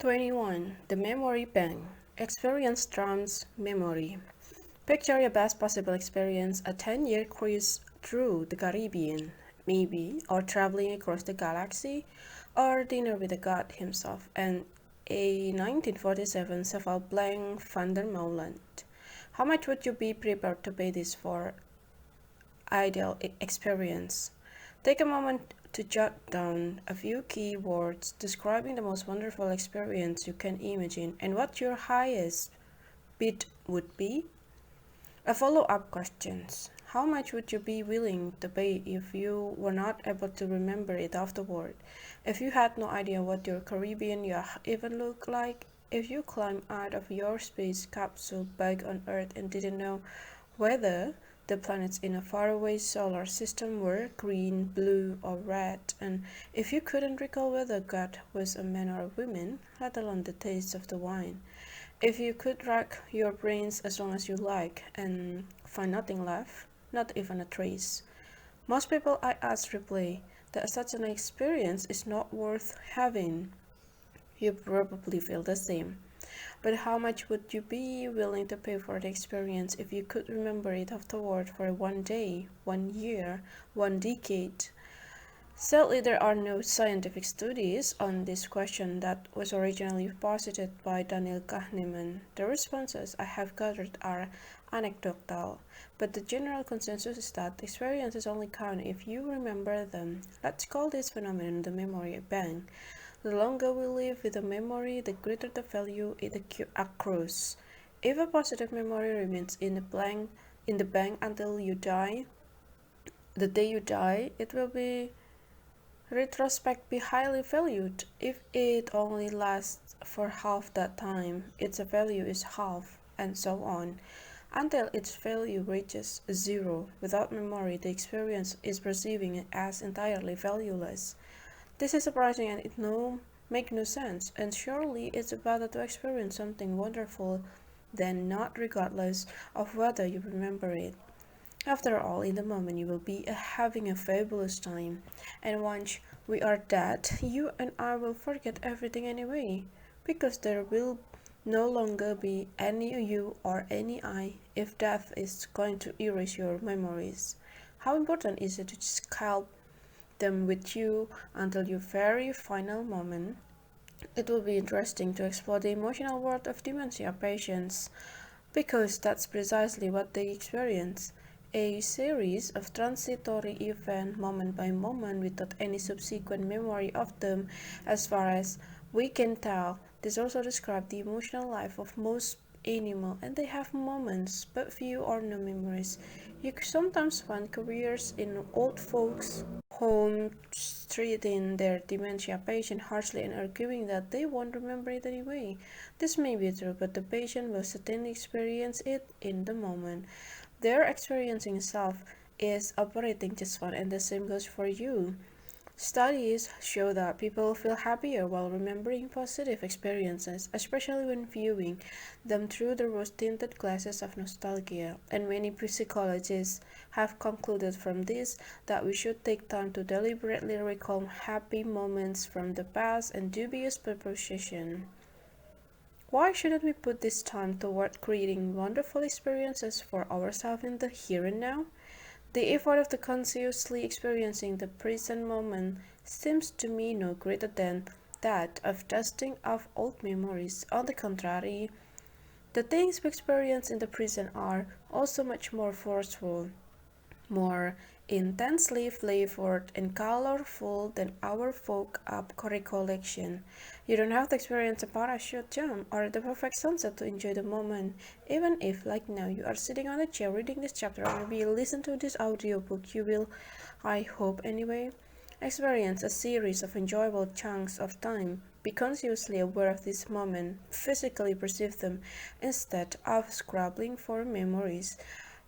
21. The Memory Bank. Experience trumps memory. Picture your best possible experience: a 10-year cruise through the Caribbean, maybe, or traveling across the galaxy, or dinner with the god himself, and a 1947 Cephal blank Vandermeulen. How much would you be prepared to pay this for ideal experience? Take a moment to jot down a few key words describing the most wonderful experience you can imagine and what your highest bid would be. A follow-up questions. How much would you be willing to pay if you were not able to remember it afterward? If you had no idea what your Caribbean yacht even looked like? If you climbed out of your space capsule back on Earth and didn't know whether the planets in a faraway solar system were green, blue, or red, and if you couldn't recall whether God was a man or a woman, let alone the taste of the wine? If you could rack your brains as long as you like and find nothing left, not even a trace. Most people I ask reply that such an experience is not worth having. You probably feel the same. But how much would you be willing to pay for the experience if you could remember it afterward for one day, 1 year, 1 decade? Sadly, there are no scientific studies on this question that was originally posited by Daniel Kahneman. The responses I have gathered are anecdotal, but the general consensus is that experiences only count if you remember them. Let's call this phenomenon the memory bank. The longer we live with a memory, the greater the value it accrues. If a positive memory remains in the bank until you die, the day you die, it will be retrospect be highly valued. If it only lasts for half that time, its value is half, and so on, until its value reaches zero. Without memory, the experience is perceiving it as entirely valueless. This is surprising and it make no sense, and surely it's better to experience something wonderful than not, regardless of whether you remember it. After all, in the moment you will be having a fabulous time, and once we are dead, you and I will forget everything anyway, because there will no longer be any you or any I if death is going to erase your memories. How important is it to scalp them with you until your very final moment? It will be interesting to explore the emotional world of dementia patients, because that's precisely what they experience: a series of transitory events, moment by moment, without any subsequent memory of them as far as we can tell. This also describes the emotional life of most animals, and they have moments but few or no memories. You sometimes find careers in old folks' home treating their dementia patient harshly and arguing that they won't remember it anyway. This may be true, but the patient will certainly experience it in the moment. Their experiencing self is operating just fine, and the same goes for you. Studies show that people feel happier while remembering positive experiences, especially when viewing them through the rose-tinted glasses of nostalgia. And many psychologists have concluded from this that we should take time to deliberately recall happy moments from the past and dubious preposition. Why shouldn't we put this time toward creating wonderful experiences for ourselves in the here and now? The effort of the consciously experiencing the present moment seems to me no greater than that of dusting off old memories. On the contrary, the things we experience in the present are also much more forceful, more intensely flavored and colorful than our folk-up recollection. You don't have to experience a parachute jump or the perfect sunset to enjoy the moment, even if, like now, you are sitting on a chair reading this chapter or maybe listen to this audiobook. You will, I hope anyway, experience a series of enjoyable chunks of time. Be consciously aware of this moment, physically perceive them, instead of scrabbling for memories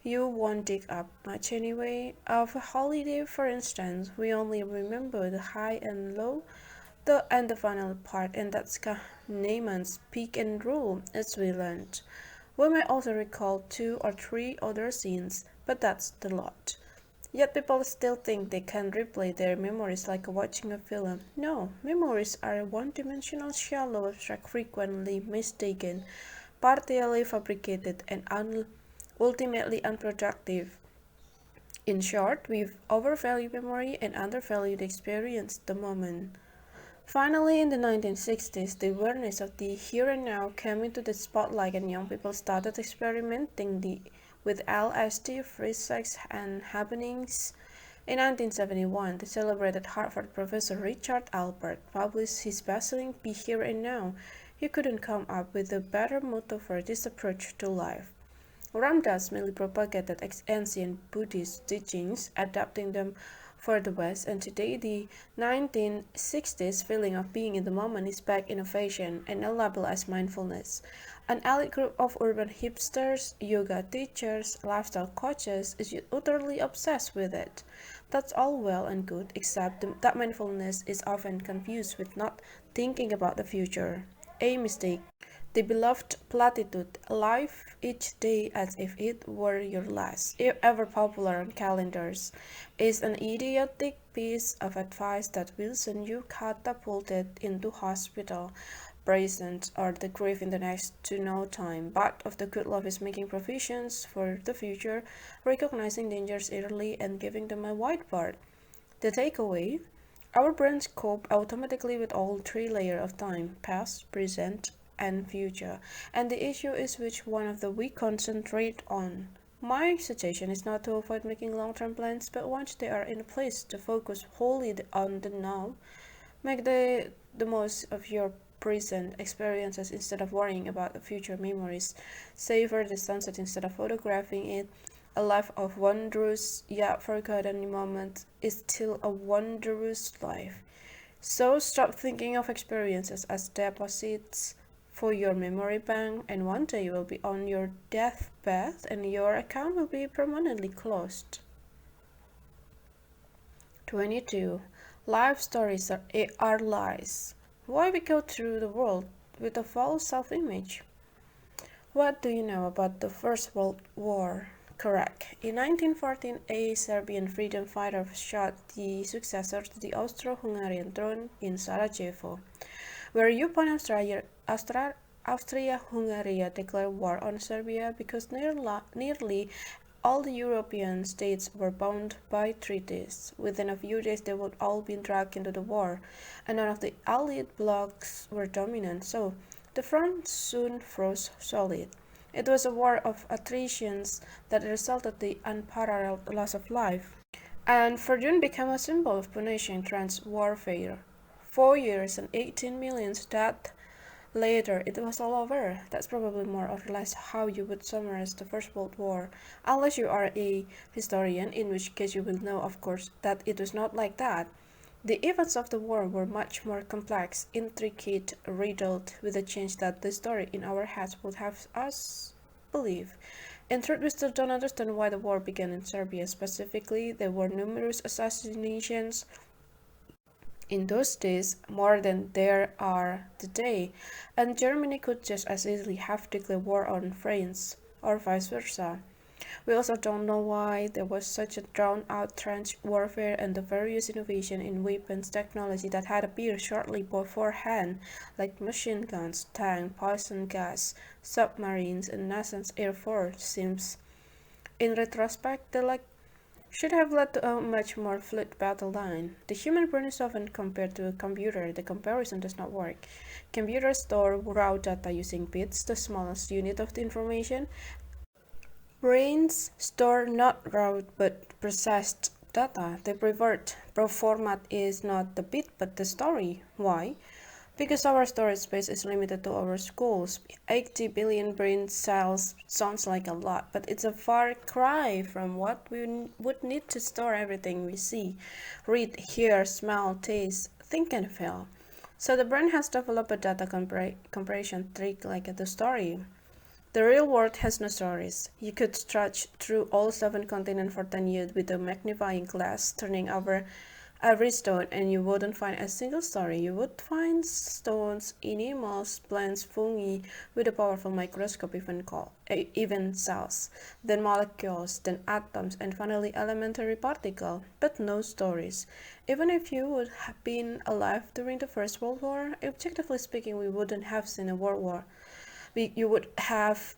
you won't dig up much anyway. Of a holiday, for instance, we only remember the high and low, the final part, and that's Kahneman's peak and rule, as we learned. We may also recall 2 or 3 other scenes, but that's the lot. Yet people still think they can replay their memories like watching a film. No, memories are a one-dimensional, shallow, abstract, frequently mistaken, partially fabricated, and ultimately unproductive. In short, we overvalue memory and undervalue the experience, the moment. Finally, in the 1960s, the awareness of the here and now came into the spotlight and young people started experimenting with LSD, free sex, and happenings. In 1971, the celebrated Harvard professor Richard Alpert published his best-selling Be Here and Now. He couldn't come up with a better motto for this approach to life. Ram Dass merely propagated ancient Buddhist teachings, adapting them for the West, and today the 1960s feeling of being in the moment is back in fashion and now labeled as mindfulness. An elite group of urban hipsters, yoga teachers, lifestyle coaches is utterly obsessed with it. That's all well and good, except that mindfulness is often confused with not thinking about the future. A mistake. The beloved platitude, live each day as if it were your last, if ever popular on calendars, is an idiotic piece of advice that will send you catapulted into hospital, prisons, or the grave in the next to no time. Part of the good life is making provisions for the future, recognizing dangers early, and giving them a whiteboard. The takeaway: our brains cope automatically with all three layers of time: past, present, and future, and the issue is which one of the we concentrate on. My suggestion is not to avoid making long-term plans, but once they are in place, to focus wholly on the now. Make the most of your present experiences instead of worrying about the future memories. Savor the sunset instead of photographing it. A life of wondrous yet forgotten moments is still a wondrous life. So stop thinking of experiences as deposits for your memory bank, and one day you will be on your deathbed and your account will be permanently closed. 22. Life stories are lies. Why we go through the world with a false self-image? What do you know about the First World War? Correct. In 1914, a Serbian freedom fighter shot the successor to the Austro-Hungarian throne in Sarajevo, where Japan Austria-Hungary declared war on Serbia because nearly all the European states were bound by treaties. Within a few days they would all be dragged into the war, and none of the Allied blocs were dominant, so the front soon froze solid. It was a war of attritions that resulted in the unparalleled loss of life, and Verdun became a symbol of punishing trench warfare. 4 years and 18 million dead later, it was all over. That's probably more or less how you would summarize the First World War, unless you are a historian, in which case you will know, of course, that it was not like that. The events of the war were much more complex, intricate, riddled with a change that the story in our heads would have us believe. In truth, we still don't understand why the war began in Serbia specifically. There were numerous assassinations in those days, more than there are today, and Germany could just as easily have declared war on France, or vice versa. We also don't know why there was such a drawn-out trench warfare and the various innovations in weapons technology that had appeared shortly beforehand, like machine guns, tanks, poison gas, submarines, and NASA's Air Force. Seems, in retrospect, the should have led to a much more fluid battle line. The human brain is often compared to a computer. The comparison does not work. Computers store raw data using bits, the smallest unit of the information. Brains store not raw but processed data. The preferred format is not the bit but the story. Why? Because our storage space is limited to our schools. 80 billion brain cells sounds like a lot, but it's a far cry from what we would need to store everything we see, read, hear, smell, taste, think, and feel. So the brain has developed a data compression trick like the story. The real world has no stories. You could stretch through all 7 continents for 10 years with a magnifying glass, turning over every stone and you wouldn't find a single story. You would find stones, animals, plants, fungi with a powerful microscope, even cells, then molecules, then atoms, and finally elementary particles, but no stories. Even if you would have been alive during the First World War, objectively speaking, we wouldn't have seen a world war. You would have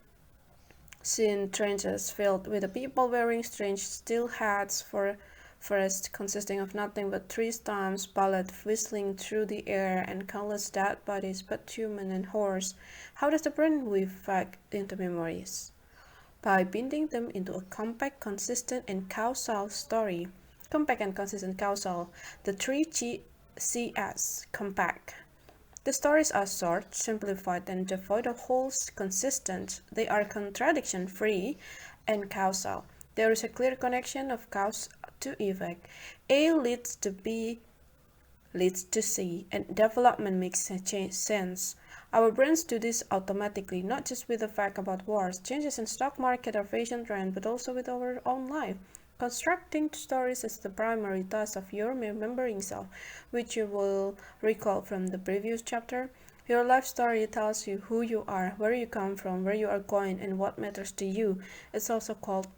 seen trenches filled with the people wearing strange steel hats for forest consisting of nothing but tree stumps, bullets whistling through the air, and countless dead bodies, both human and horse. How does the brain weave fact into memories? By binding them into a compact, consistent, and causal story. Compact and consistent causal, the three CS, compact. The stories are short, simplified, and devoid of holes, consistent. They are contradiction-free and causal. There is a clear connection of cause to effect. A leads to B leads to C, and development makes sense. Our brains do this automatically, not just with the fact about wars, changes in stock market or fashion trend, but also with our own life. Constructing stories is the primary task of your remembering self, which you will recall from the previous chapter. Your life story tells you who you are, where you come from, where you are going, and what matters to you. It's also called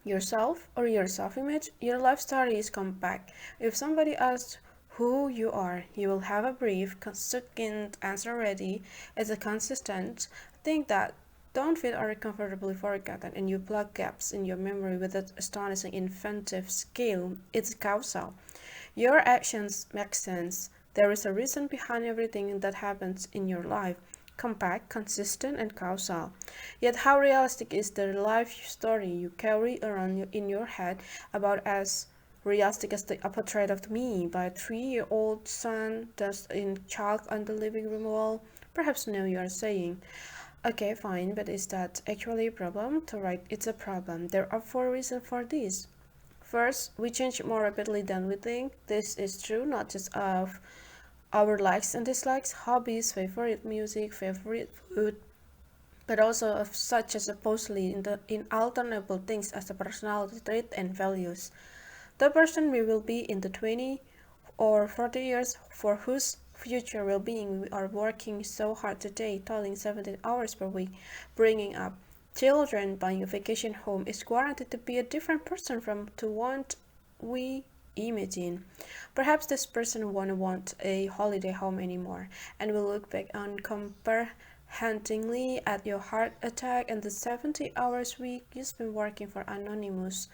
yourself or your self-image. Your life story is compact. If somebody asks who you are, you will have a brief, succinct answer ready. It's a consistent thing that don't fit or comfortably forgotten, and you plug gaps in your memory with that astonishing inventive skill. It's causal. Your actions make sense. There is a reason behind everything that happens in your life. Compact, consistent, and causal. Yet how realistic is the life story you carry around in your head about as realistic as the portrait of me by a 3-year-old son dust in chalk on the living room wall? Perhaps now you are saying, okay, fine, but is that actually a problem? To write, it's a problem. There are 4 reasons for this. First, we change more rapidly than we think. This is true not just of our likes and dislikes, hobbies, favorite music, favorite food, but also of such as supposedly inalterable things as the personality trait and values. The person we will be in the 20 or 40 years for whose future well-being we are working so hard today, toiling 17 hours per week, bringing up children, buying a vacation home is guaranteed to be a different person from the one we imagine. Perhaps this person won't want a holiday home anymore and will look back uncomprehendingly at your heart attack and the 70 hours week you spent working for anonymous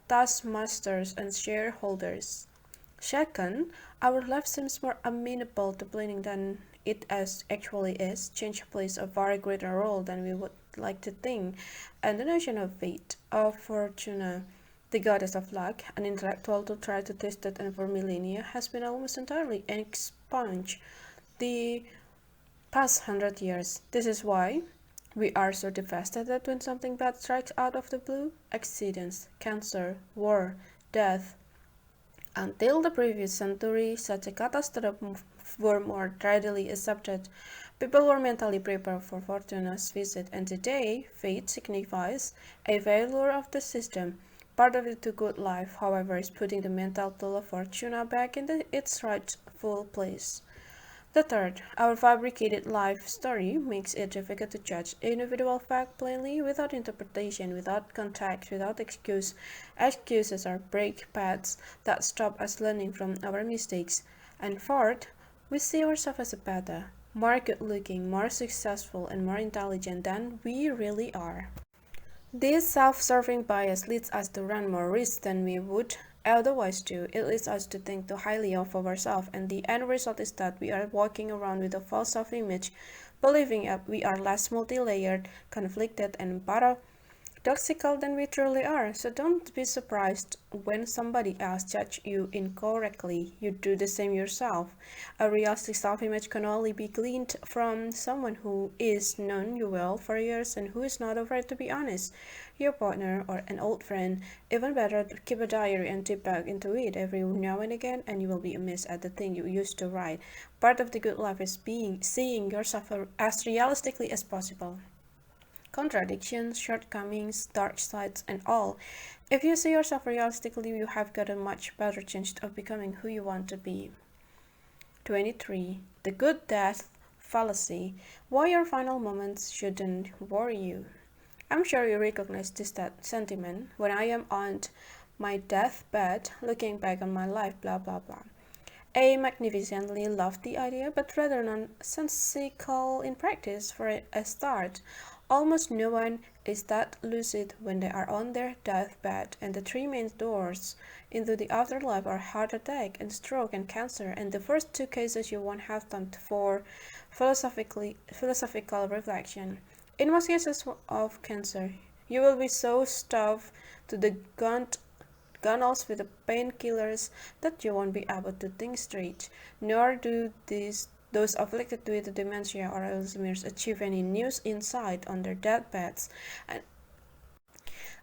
taskmasters and shareholders. Second, our life seems more amenable to planning than it actually is. Change plays a far greater role than we would like to think, and the notion of fate, of fortuna, the goddess of luck, an intellectual to try to test it and for millennia, has been almost entirely expunged the past 100 years. This is why we are so devastated when something bad strikes out of the blue. Accidents, cancer, war, death. Until the previous century, such a catastrophe were more readily accepted. People were mentally prepared for Fortuna's visit, and today, fate signifies a failure of the system. Part of it to good life, however, is putting the mental tool of Fortuna back in its rightful place. The third, our fabricated life story makes it difficult to judge individual fact plainly, without interpretation, without context, without excuse. Excuses are brake pads that stop us learning from our mistakes. And fourth, we see ourselves as a better, more good-looking, more successful, and more intelligent than we really are. This self-serving bias leads us to run more risks than we would otherwise do. It leads us to think too highly of ourselves, and the end result is that we are walking around with a false self-image, believing we are less multi-layered, conflicted, and paradoxical than we truly are. So don't be surprised when somebody else judges you incorrectly. You do the same yourself. A realistic self-image can only be gleaned from someone who is known you well for years and who is not afraid to be honest. Your partner or an old friend. Even better, keep a diary and dip back into it every now and again, and you will be amazed at the thing you used to write. Part of the good life is seeing yourself as realistically as possible. contradictions, shortcomings, dark sides, and all. If you see yourself realistically, you have got a much better chance of becoming who you want to be. 23. The good death fallacy. Why your final moments shouldn't worry you. I'm sure you recognize this sentiment when I am on my deathbed looking back on my life, blah blah blah. A magnificently lofty idea, but rather nonsensical in practice for a start. Almost no one is that lucid when they are on their deathbed, and the three main doors into the afterlife are heart attack and stroke and cancer, and the first two cases you won't have time for philosophical reflection. In most cases of cancer, you will be so stuffed to the gunnels with the painkillers that you won't be able to think straight, nor do those afflicted with dementia or Alzheimer's achieve any new insight on their deathbeds.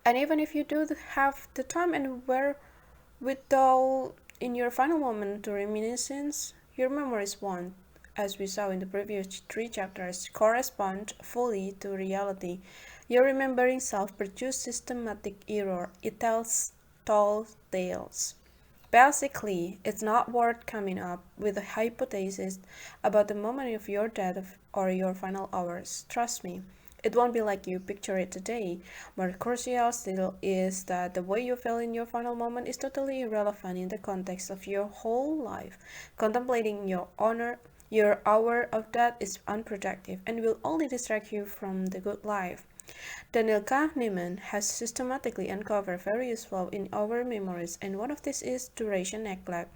And even if you do have the time and wherewithal in your final moment to reminiscence, your memories won't, as we saw in the previous three chapters, correspond fully to reality. Your remembering self-produced systematic error. It tells tall tales. Basically, it's not worth coming up with a hypothesis about the moment of your death or your final hours. Trust me, it won't be like you picture it today. More crucial still is that the way you feel in your final moment is totally irrelevant in the context of your whole life. Contemplating your hour of death is unproductive and will only distract you from the good life. Daniel Kahneman has systematically uncovered various flaws in our memories, and one of these is duration neglect.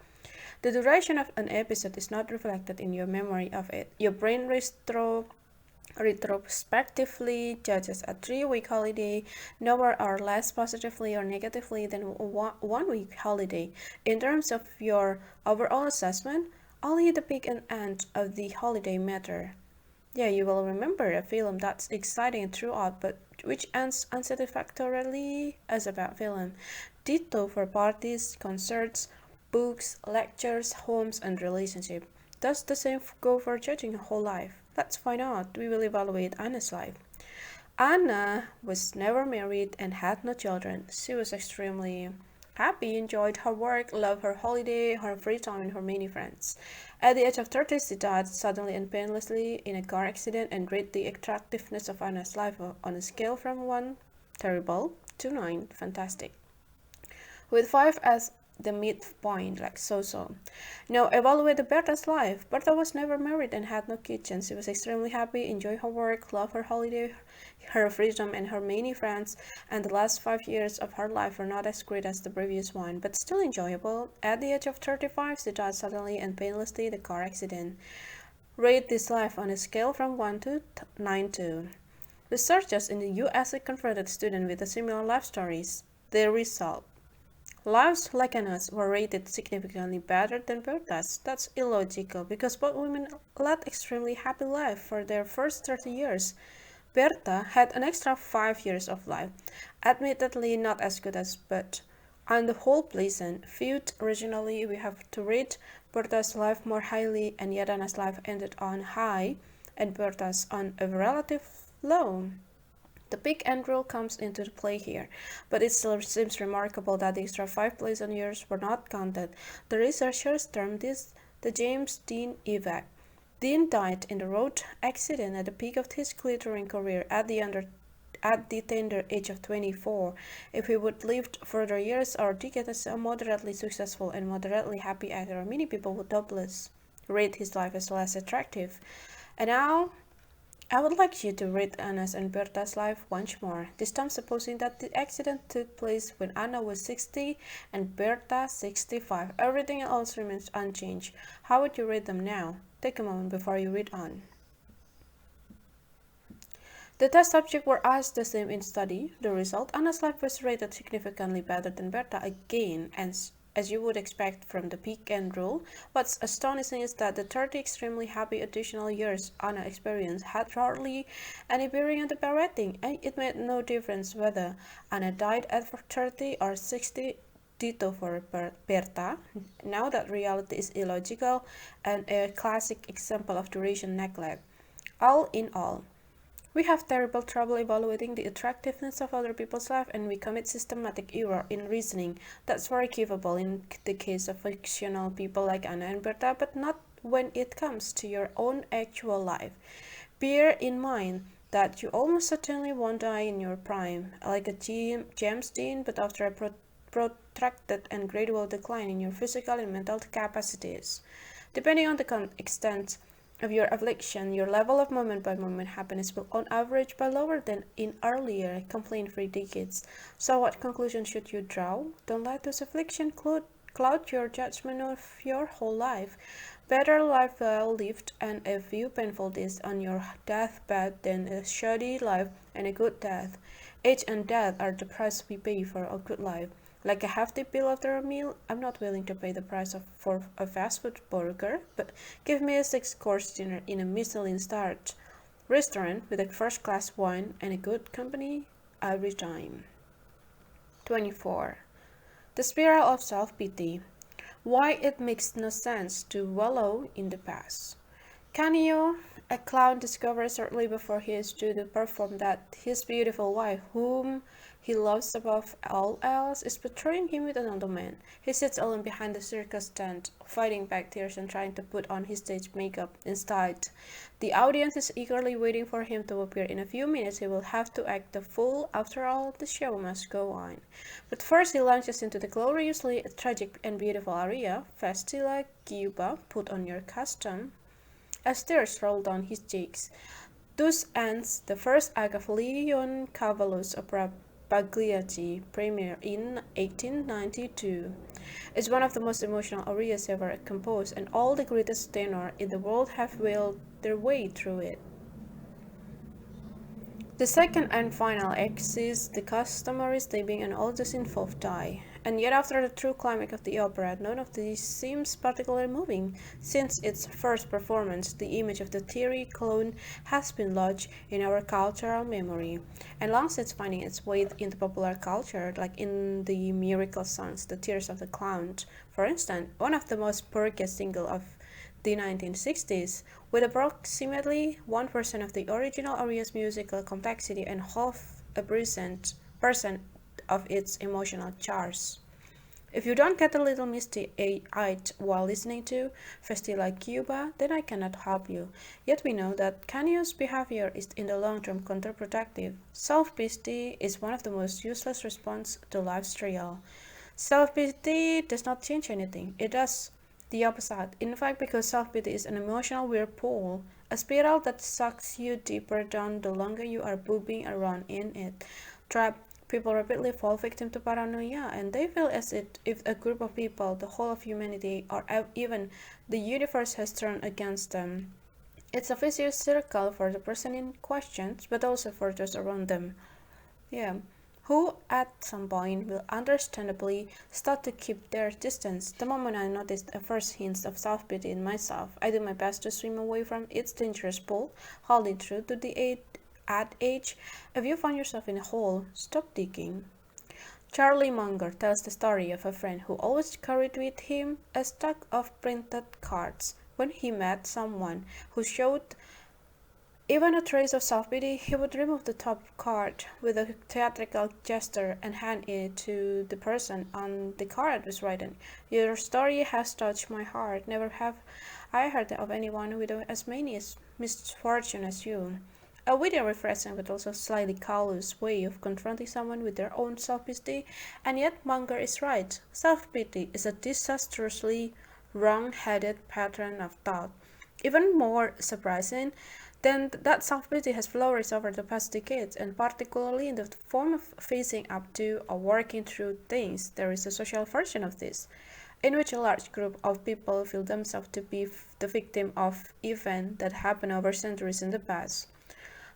The duration of an episode is not reflected in your memory of it. Your brain retrospectively judges a 3-week holiday no more or less positively or negatively than a 1-week holiday. In terms of your overall assessment, only the peak and end of the holiday matter. Yeah, you will remember a film that's exciting throughout, but which ends unsatisfactorily as a bad film. Ditto for parties, concerts, books, lectures, homes, and relationships. Does the same go for judging a whole life? Let's find out. We will evaluate Anna's life. Anna was never married and had no children. She was extremely happy, enjoyed her work, loved her holiday, her free time, and her many friends. At the age of 30, she died suddenly and painlessly in a car accident and rate the attractiveness of Anna's life on a scale from 1, terrible, to 9, fantastic, with 5 as the midpoint, like so. Now evaluate Berta's life. Berta was never married and had no kids, and she was extremely happy, enjoyed her work, loved her holiday, her freedom, and her many friends, and the last 5 years of her life were not as great as the previous one, but still enjoyable. At the age of 35, she died suddenly and painlessly in a car accident. Rate this life on a scale from 1 to 9 to. Researchers in the US confronted students with similar life stories. The result: lives like Anna's were rated significantly better than Berta's. That's illogical because both women led extremely happy lives for their first 30 years. Berta had an extra 5 years of life, admittedly not as good as but on the whole pleasant. Viewed regionally, we have to rate Berta's life more highly, and yet Anna's life ended on high and Berta's on a relative low. The peak end rule comes into play here, but it still seems remarkable that the extra 5 pleasant years were not counted. The researchers termed this the James Dean effect. Dean died in a road accident at the peak of his glittering career at the tender age of 24. If he would lived further years or decades as a moderately successful and moderately happy actor, many people would doubtless rate his life as less attractive. And now, I would like you to read Anna's and Berta's life once more, this time supposing that the accident took place when Anna was 60 and Berta 65. Everything else remains unchanged. How would you rate them now? Take a moment before you read on. The test subjects were asked the same in study. The result: Anna's life was rated significantly better than Berta again, and as you would expect from the peak end rule. What's astonishing is that the 30 extremely happy additional years Anna experienced had hardly any bearing on the rating, and it made no difference whether Anna died at 30 or 60. Ditto for Berta. Now that reality is illogical and a classic example of duration neglect. All in all, We have terrible trouble evaluating the attractiveness of other people's life, and we commit systematic error in reasoning. That's forgivable in the case of fictional people like Anna and Berta, but not when it comes to your own actual life. Bear in mind that you almost certainly won't die in your prime, like a James Dean, but after a protracted and gradual decline in your physical and mental capacities. Depending on the extent of your affliction, your level of moment by moment happiness will on average be lower than in earlier complaint-free decades. So what conclusion should you draw? Don't let those afflictions cloud your judgment of your whole life. Better life well lived and a few painful days on your deathbed than a shoddy life and a good death. Age and death are the price we pay for a good life. Like a hefty bill after a meal, I'm not willing to pay the price for a fast food burger, but give me a six-course dinner in a Michelin-starred restaurant with a first-class wine and a good company every time. 24. The spiral of self-pity. Why it makes no sense to wallow in the past. Canio, a clown, discovers shortly before he is due to perform that his beautiful wife, whom he loves above all else, is betraying him with another man. He sits alone behind the circus tent, fighting back tears and trying to put on his stage makeup. Instead, the audience is eagerly waiting for him to appear. In a few minutes, he will have to act the fool. After all, the show must go on. But first, he launches into the gloriously tragic and beautiful aria, Festila Cuba, put on your costume, as tears roll down his cheeks. Thus ends the first act of Leoncavallo's opera Pagliacci, premiere in 1892. It's one of the most emotional arias ever composed, and all the greatest tenors in the world have wailed their way through it. The second and final act sees the customary stabbing and all those involved die. And yet after the true climax of the opera, none of these seems particularly moving. Since its first performance, the image of the teary clown has been lodged in our cultural memory, and long since finding its way into popular culture, like in the miracle songs, The Tears of the Clown, for instance, one of the most purchased singles of the 1960s, with approximately 1% of the original aria's musical complexity and half a percent of its emotional charge. If you don't get a little misty-eyed while listening to Festila Cuba, then I cannot help you. Yet we know that Canio's behavior is in the long term counterproductive. Self-pity is one of the most useless responses to life's trial. Self-pity does not change anything. It does the opposite. In fact, because self-pity is an emotional whirlpool, a spiral that sucks you deeper down the longer you are bobbing around in it. Trapped, people rapidly fall victim to paranoia, and they feel as if a group of people, the whole of humanity, or even the universe has turned against them. It's a vicious circle for the person in question, but also for those around them. Yeah, who at some point will understandably start to keep their distance. The moment I notice the first hints of self-pity in myself, I do my best to swim away from its dangerous pool, holding true to the adage, if you find yourself in a hole, stop digging. Charlie Munger tells the story of a friend who always carried with him a stack of printed cards. When he met someone who showed even a trace of self-pity, he would remove the top card with a theatrical gesture and hand it to the person on the card was written, "Your story has touched my heart. Never have I heard of anyone with as many misfortunes as you." A witty, refreshing, but also slightly callous way of confronting someone with their own self-pity, and yet Munger is right. Self-pity is a disastrously wrong-headed pattern of thought. Even more surprising then that self-pity has flourished over the past decades, and particularly in the form of facing up to or working through things. There is a social version of this, in which a large group of people feel themselves to be the victim of events that happened over centuries in the past.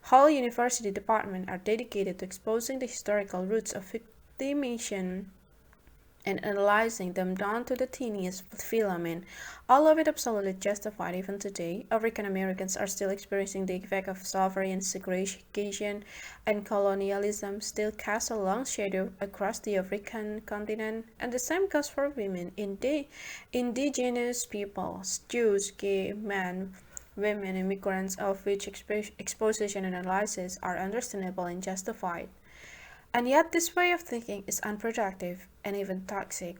Whole university departments are dedicated to exposing the historical roots of victimization and analyzing them down to the teeniest filament. All of it absolutely justified even today. African Americans are still experiencing the effect of slavery and segregation, and colonialism still casts a long shadow across the African continent, and the same goes for women, indigenous peoples, Jews, gay men, women, immigrants, of which exposition and analysis are understandable and justified. And yet, this way of thinking is unproductive and even toxic.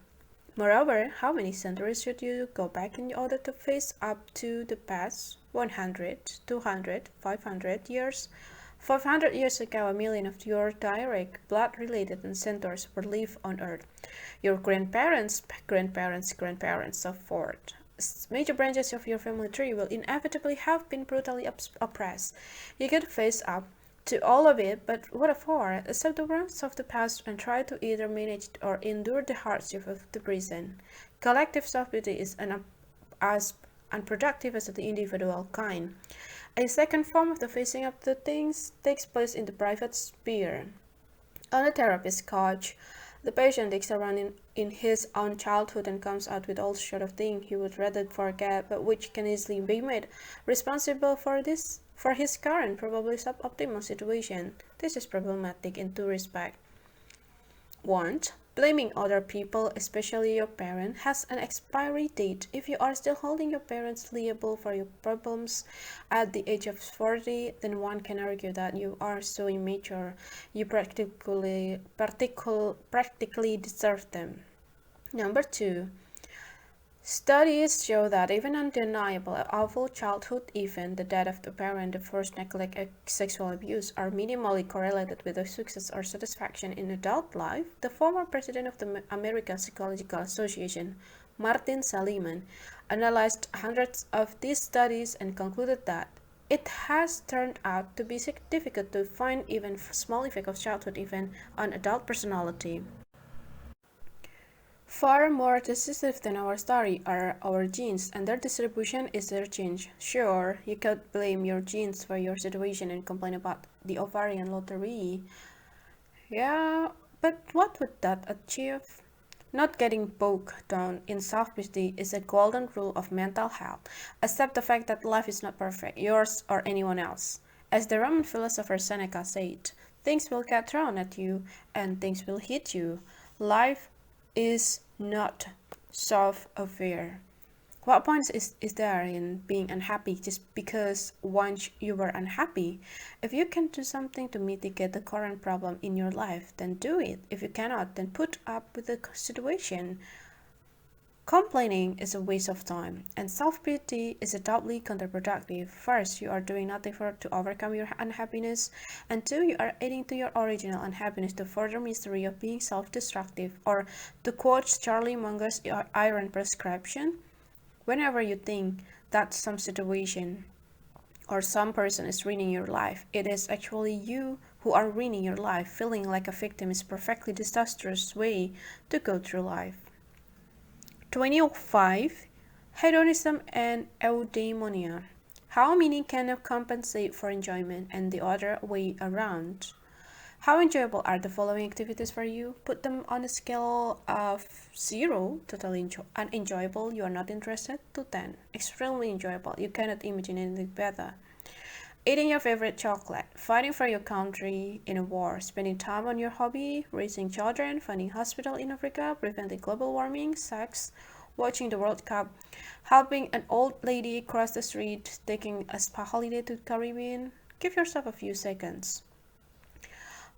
Moreover, how many centuries should you go back in order to face up to the past 100, 200, 500 years? 500 years ago, a million of your direct, blood-related ancestors were live on Earth. Your grandparents, grandparents, grandparents, so forth. Major branches of your family tree will inevitably have been brutally oppressed. You get to face up to all of it, but what for? Accept the wrongs of the past and try to either manage or endure the hardship of the present. Collective self-pity is as unproductive as the individual kind. A second form of the facing up to things takes place in the private sphere. On a therapist couch, the patient digs around in his own childhood and comes out with all sorts of things he would rather forget, but which can easily be made responsible for his current, probably suboptimal situation. This is problematic in two respects. One, blaming other people, especially your parent, has an expiry date. If you are still holding your parents liable for your problems at the age of 40, then one can argue that you are so immature, you practically deserve them. Number two, studies show that even undeniable awful childhood event, the death of the parent, the forced neglect, and sexual abuse, are minimally correlated with the success or satisfaction in adult life. The former president of the American Psychological Association, Martin Seligman, analyzed hundreds of these studies and concluded that it has turned out to be difficult to find even small effect of childhood event on adult personality. Far more decisive than our story are our genes, and their distribution is their change. Sure, you could blame your genes for your situation and complain about the ovarian lottery. Yeah, but what would that achieve? Not getting bogged down in self-pity is a golden rule of mental health. Accept the fact that life is not perfect, yours or anyone else. As the Roman philosopher Seneca said, things will get thrown at you and things will hit you. Life is not self-aware. What point is there in being unhappy just because once you were unhappy? If you can do something to mitigate the current problem in your life, then do it. If you cannot, then put up with the situation. Complaining is a waste of time, and self-pity is doubly counterproductive. First, you are doing nothing to overcome your unhappiness, and two, you are adding to your original unhappiness the further misery of being self-destructive, or to quote Charlie Munger's iron prescription, whenever you think that some situation or some person is ruining your life, it is actually you who are ruining your life. Feeling like a victim is a perfectly disastrous way to go through life. 25. Hedonism and eudaimonia. How meaning can compensate for enjoyment and the other way around? How enjoyable are the following activities for you? Put them on a scale of 0, totally unenjoyable, you are not interested, to 10, extremely enjoyable, you cannot imagine anything better. Eating your favorite chocolate, fighting for your country in a war, spending time on your hobby, raising children, funding hospital in Africa, preventing global warming, sex, watching the World Cup, helping an old lady cross the street, taking a spa holiday to the Caribbean. Give yourself a few seconds.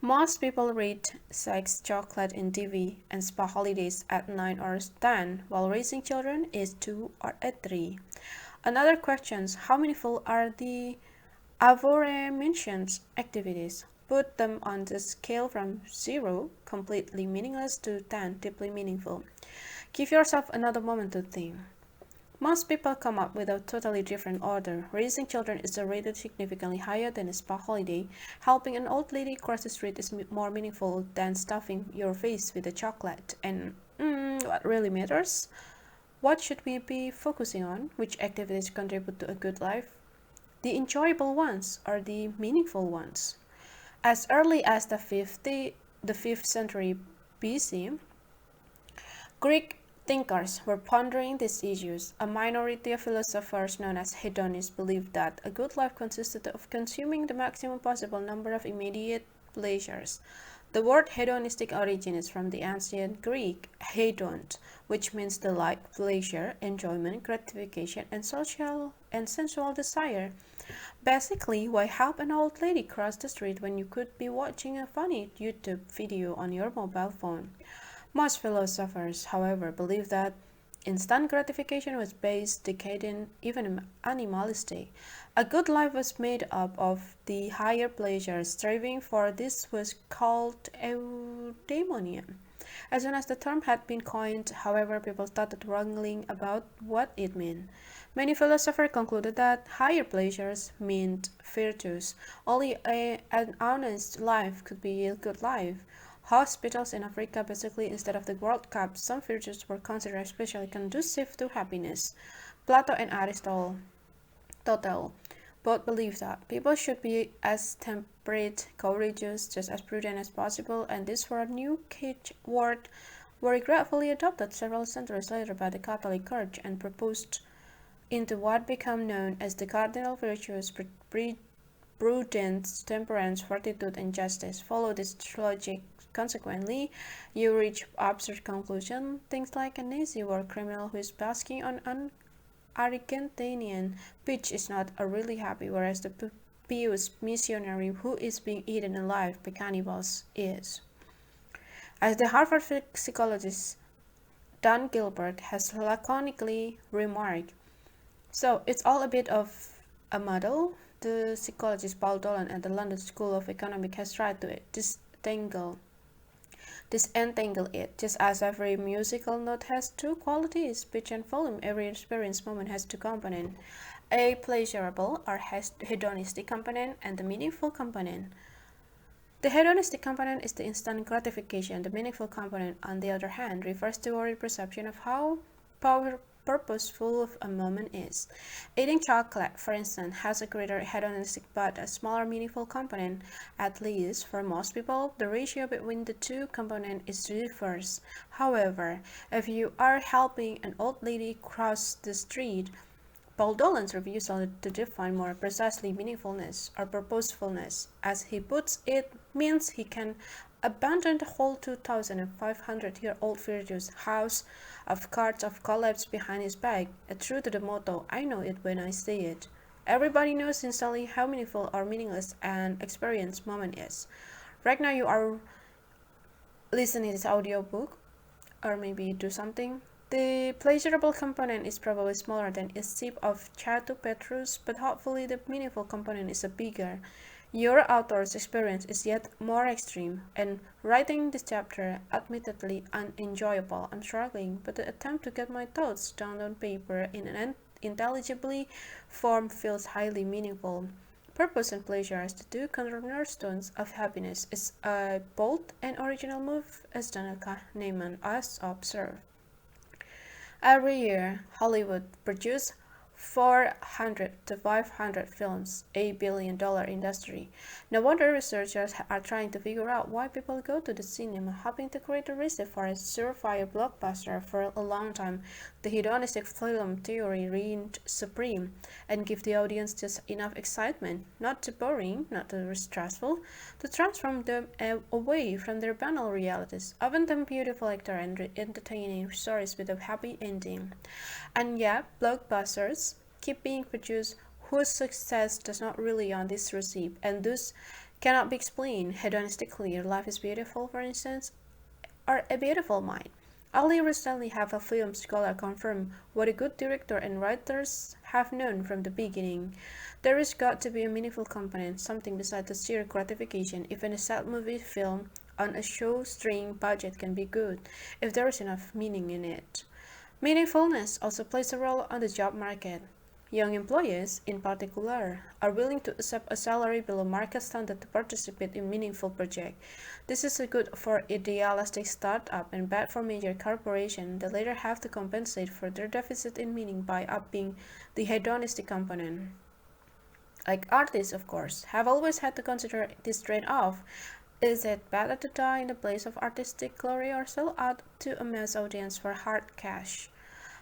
Most people rate sex, chocolate, and TV and spa holidays at 9 or 10, while raising children is 2 or at 3. Another question: how meaningful are the aforementioned activities? Put them on the scale from 0, completely meaningless, to 10, deeply meaningful. Give yourself another moment to think. Most people come up with a totally different order. Raising children is rated significantly higher than a spa holiday. Helping an old lady cross the street is more meaningful than stuffing your face with a chocolate. And what really matters? What should we be focusing on? Which activities contribute to a good life? The enjoyable ones or the meaningful ones? As early as the 5th century BC, Greek thinkers were pondering these issues. A minority of philosophers known as hedonists believed that a good life consisted of consuming the maximum possible number of immediate pleasures. The word hedonistic originates from the ancient Greek hedon, which means delight, pleasure, enjoyment, gratification, and social and sensual desire. Basically, why help an old lady cross the street when you could be watching a funny YouTube video on your mobile phone? Most philosophers, however, believe that instant gratification was base, decadent, even animalistic. A good life was made up of the higher pleasure. Striving for this was called eudaimonia. As soon as the term had been coined, however, people started wrangling about what it meant. Many philosophers concluded that higher pleasures meant virtues. Only an honest life could be a good life. Hospitals in Africa basically instead of the World Cup, some virtues were considered especially conducive to happiness. Plato and Aristotle both believed that people should be as temperate, courageous, just as prudent as possible, and these were a new word were gratefully adopted several centuries later by the Catholic Church and proposed into what became known as the cardinal virtues prudence, temperance, fortitude, and justice. Follow this logic. Consequently, you reach absurd conclusion. Things like a Nazi war criminal who is basking on an Argentinian beach is not really happy, whereas the pious missionary who is being eaten alive by cannibals is. As the Harvard psychologist Don Gilbert has laconically remarked, so it's all a bit of a muddle. The psychologist Paul Dolan at the London School of Economics has tried to disentangle it. Just as every musical note has two qualities, pitch and volume, every experience moment has two components, a pleasurable or hedonistic component and the meaningful component. The hedonistic component is the instant gratification. The meaningful component, on the other hand, refers to our perception of how purposeful a moment is. Eating chocolate, for instance, has a greater hedonistic but a smaller meaningful component. At least for most people, the ratio between the two components is reversed. However, if you are helping an old lady cross the street, Paul Dolan's refusal to define more precisely meaningfulness or purposefulness, as he puts it, means he can abandon the whole 2,500-year-old virtuous house of cards of collapse behind his back, true to the motto, I know it when I see it. Everybody knows instantly how meaningful or meaningless an experience moment is. Right now you are listening to this audiobook, or maybe do something. The pleasurable component is probably smaller than a sip of Chateau Petrus, but hopefully the meaningful component is bigger. Your author's experience is yet more extreme, and writing this chapter admittedly unenjoyable. I'm struggling, but the attempt to get my thoughts down on paper in an intelligibly form feels highly meaningful. Purpose and pleasure as the two cornerstones of happiness is a bold and original move, as Donald Kahneman has observed. Every year, Hollywood produces 400 to 500 films, $1 billion industry. No wonder researchers are trying to figure out why people go to the cinema, hoping to create a recipe for a surefire blockbuster. For a long time, the hedonistic film theory reigned supreme and give the audience just enough excitement, not too boring, not too stressful, to transform them away from their banal realities, often them beautiful actor and entertaining stories with a happy ending. And yet, blockbusters keep being produced whose success does not rely on this recipe and thus cannot be explained hedonistically. Your life is beautiful, for instance, or a beautiful mind. Only recently have a film scholar confirmed what a good director and writers have known from the beginning. There has got to be a meaningful component, something besides the sheer gratification. Even a sad movie film on a shoestring budget can be good if there is enough meaning in it. Meaningfulness also plays a role on the job market. Young employees, in particular, are willing to accept a salary below market standard to participate in meaningful projects. This is good for idealistic startup and bad for major corporations that later have to compensate for their deficit in meaning by upping the hedonistic component. Like artists, of course, have always had to consider this trade-off. Is it better to die in the place of artistic glory or sell out to a mass audience for hard cash?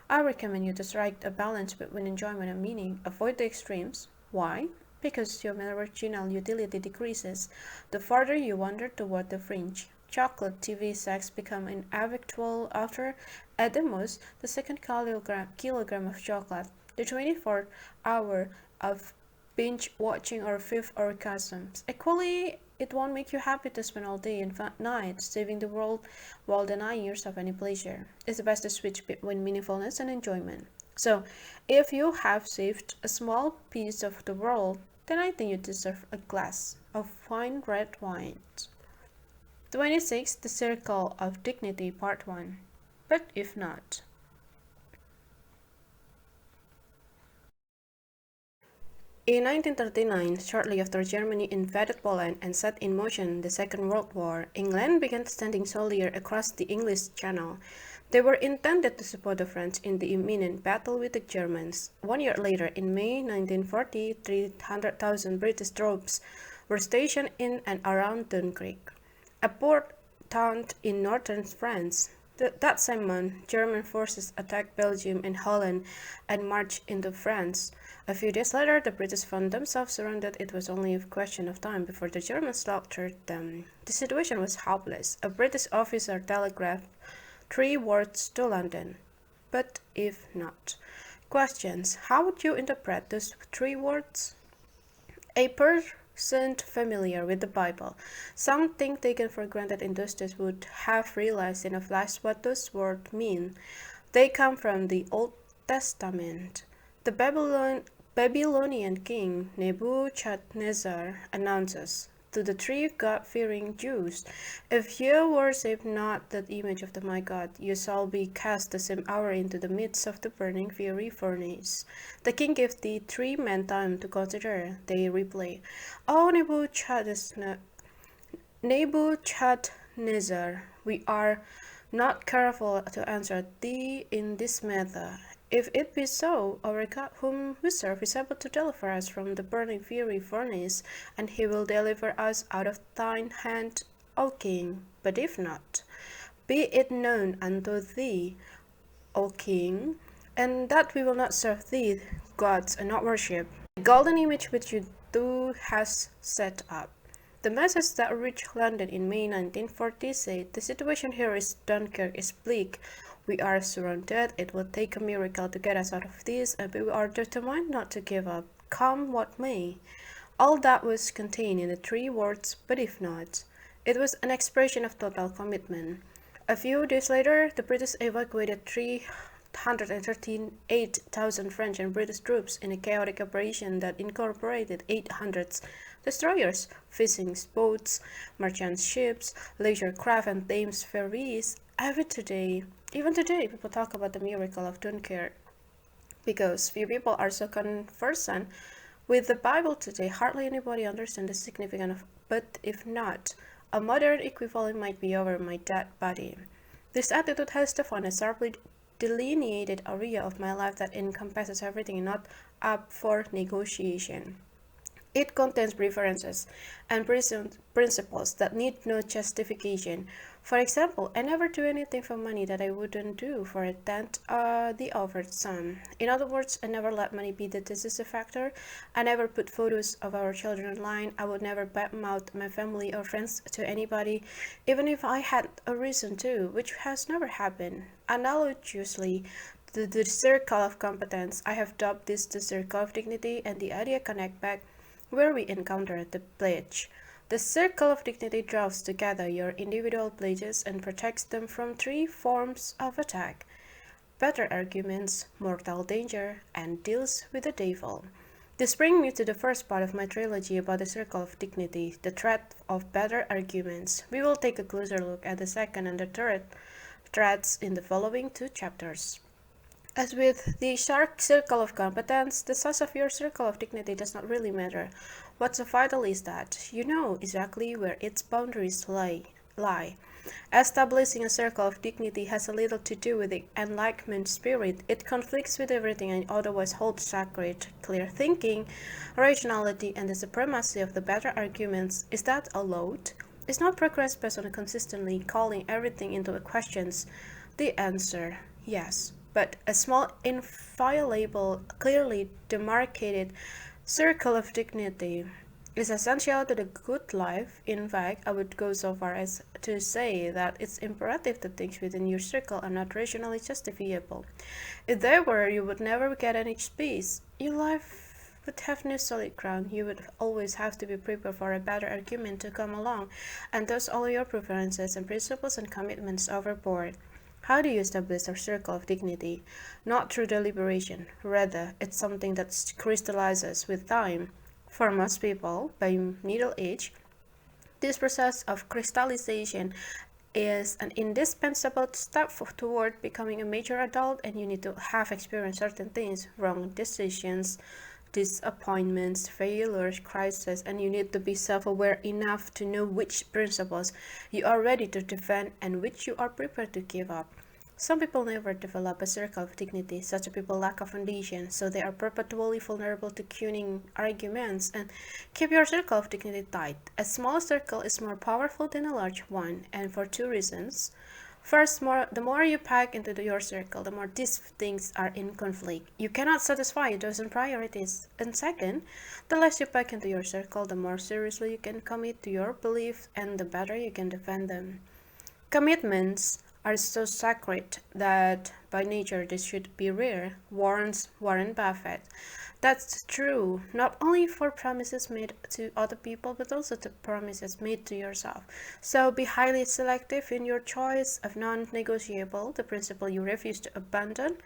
I recommend you to strike a balance between enjoyment and meaning. Avoid the extremes. Why? because your marginal utility decreases the farther you wander toward the fringe. Chocolate, TV, sex become inevitable after, at the most, the second kilogram of chocolate, the 24th hour of binge watching or fifth orgasms. Equally, it won't make you happy to spend all day and night saving the world while denying yourself any pleasure. It's best to switch between meaningfulness and enjoyment. So, if you have saved a small piece of the world, then I think you deserve a glass of fine red wine. 26. The Circle of Dignity, Part 1. But if not. In 1939, shortly after Germany invaded Poland and set in motion the Second World War, England began sending soldiers across the English Channel. They were intended to support the French in the imminent battle with the Germans. 1 year later, in May 1940, 300,000 British troops were stationed in and around Dunkirk, a port town in northern France. That same month, German forces attacked Belgium and Holland and marched into France. A few days later, the British found themselves surrounded. It was only a question of time before the Germans slaughtered them. The situation was hopeless. A British officer telegraphed 3 words to London. But if not. Questions. How would you interpret those 3 words? A person familiar with the Bible, something taken for granted in those days, would have realized in a flash what those words mean. They come from the Old Testament. The Babylonian king Nebuchadnezzar announces to the 3 God-fearing Jews, "If you worship not that image of my God, you shall be cast the same hour into the midst of the burning fiery furnace." The king gave the 3 men time to consider. They reply, "O Nebuchadnezzar, we are not careful to answer thee in this matter. If it be so, our God whom we serve is able to deliver us from the burning fiery furnace, and he will deliver us out of thine hand, O king. But if not, be it known unto thee, O king, and that we will not serve thee gods and not worship the golden image which thou hast set up." The message that reached London in May 1940 said, "The situation here is Dunkirk is bleak. We are surrounded. It will take a miracle to get us out of this, and we are determined not to give up, come what may." All that was contained in the 3 words, "but if not." It was an expression of total commitment. A few days later, the British evacuated 338,000 French and British troops in a chaotic operation that incorporated 800 destroyers, fishing boats, merchant ships, leisure craft, and Thames ferries. Even today, people talk about the miracle of Dunkirk. Because few people are so conversant with the Bible today, hardly anybody understands the significance of "but if not." A modern equivalent might be "over my dead body." This attitude has defined a sharply delineated area of my life that encompasses everything and not up for negotiation. It contains preferences and principles that need no justification. For example, I never do anything for money that I wouldn't do for a tenth the offered sum. In other words, I never let money be the decisive factor. I never put photos of our children online. I would never badmouth my family or friends to anybody, even if I had a reason to, which has never happened. Analogously, the circle of competence, I have dubbed this the circle of dignity, and the idea connect back where we encounter the pledge. The circle of dignity draws together your individual pledges and protects them from 3 forms of attack: better arguments, mortal danger, and deals with the devil. This brings me to the first part of my trilogy about the circle of dignity, the threat of better arguments. We will take a closer look at the second and the third threats in the following 2 chapters. As with the circle of competence, the size of your circle of dignity does not really matter. What's vital is that you know exactly where its boundaries lie. Establishing a circle of dignity has a little to do with the Enlightenment spirit. It conflicts with everything I otherwise hold sacred: clear thinking, rationality, and the supremacy of the better arguments. Is that allowed? Is not progress based on consistently calling everything into questions? The answer, yes. But a small, inviolable, clearly demarcated Circle of dignity is essential to the good life. In fact, I would go so far as to say that it's imperative that things within your circle are not rationally justifiable. If they were, you would never get any space. Your life would have no solid ground. You would always have to be prepared for a better argument to come along, and thus all your preferences and principles and commitments overboard. How do you establish a circle of dignity? Not through deliberation. Rather, it's something that crystallizes with time. For most people, by middle age, this process of crystallization is an indispensable step toward becoming a mature adult, and you need to have experienced certain things, wrong decisions, disappointments, failures, crises, and you need to be self-aware enough to know which principles you are ready to defend and which you are prepared to give up. Some people never develop a circle of dignity. Such people lack a foundation, so they are perpetually vulnerable to cunning arguments. And keep your circle of dignity tight. A small circle is more powerful than a large one, and for two reasons. First, the more you pack into your circle, the more these things are in conflict. You cannot satisfy a dozen priorities. And second, the less you pack into your circle, the more seriously you can commit to your beliefs and the better you can defend them. Commitments are so sacred that by nature they should be rare, warns Warren Buffett. That's true, not only for promises made to other people, but also to promises made to yourself. So be highly selective in your choice of non-negotiable, the principle you refuse to abandon,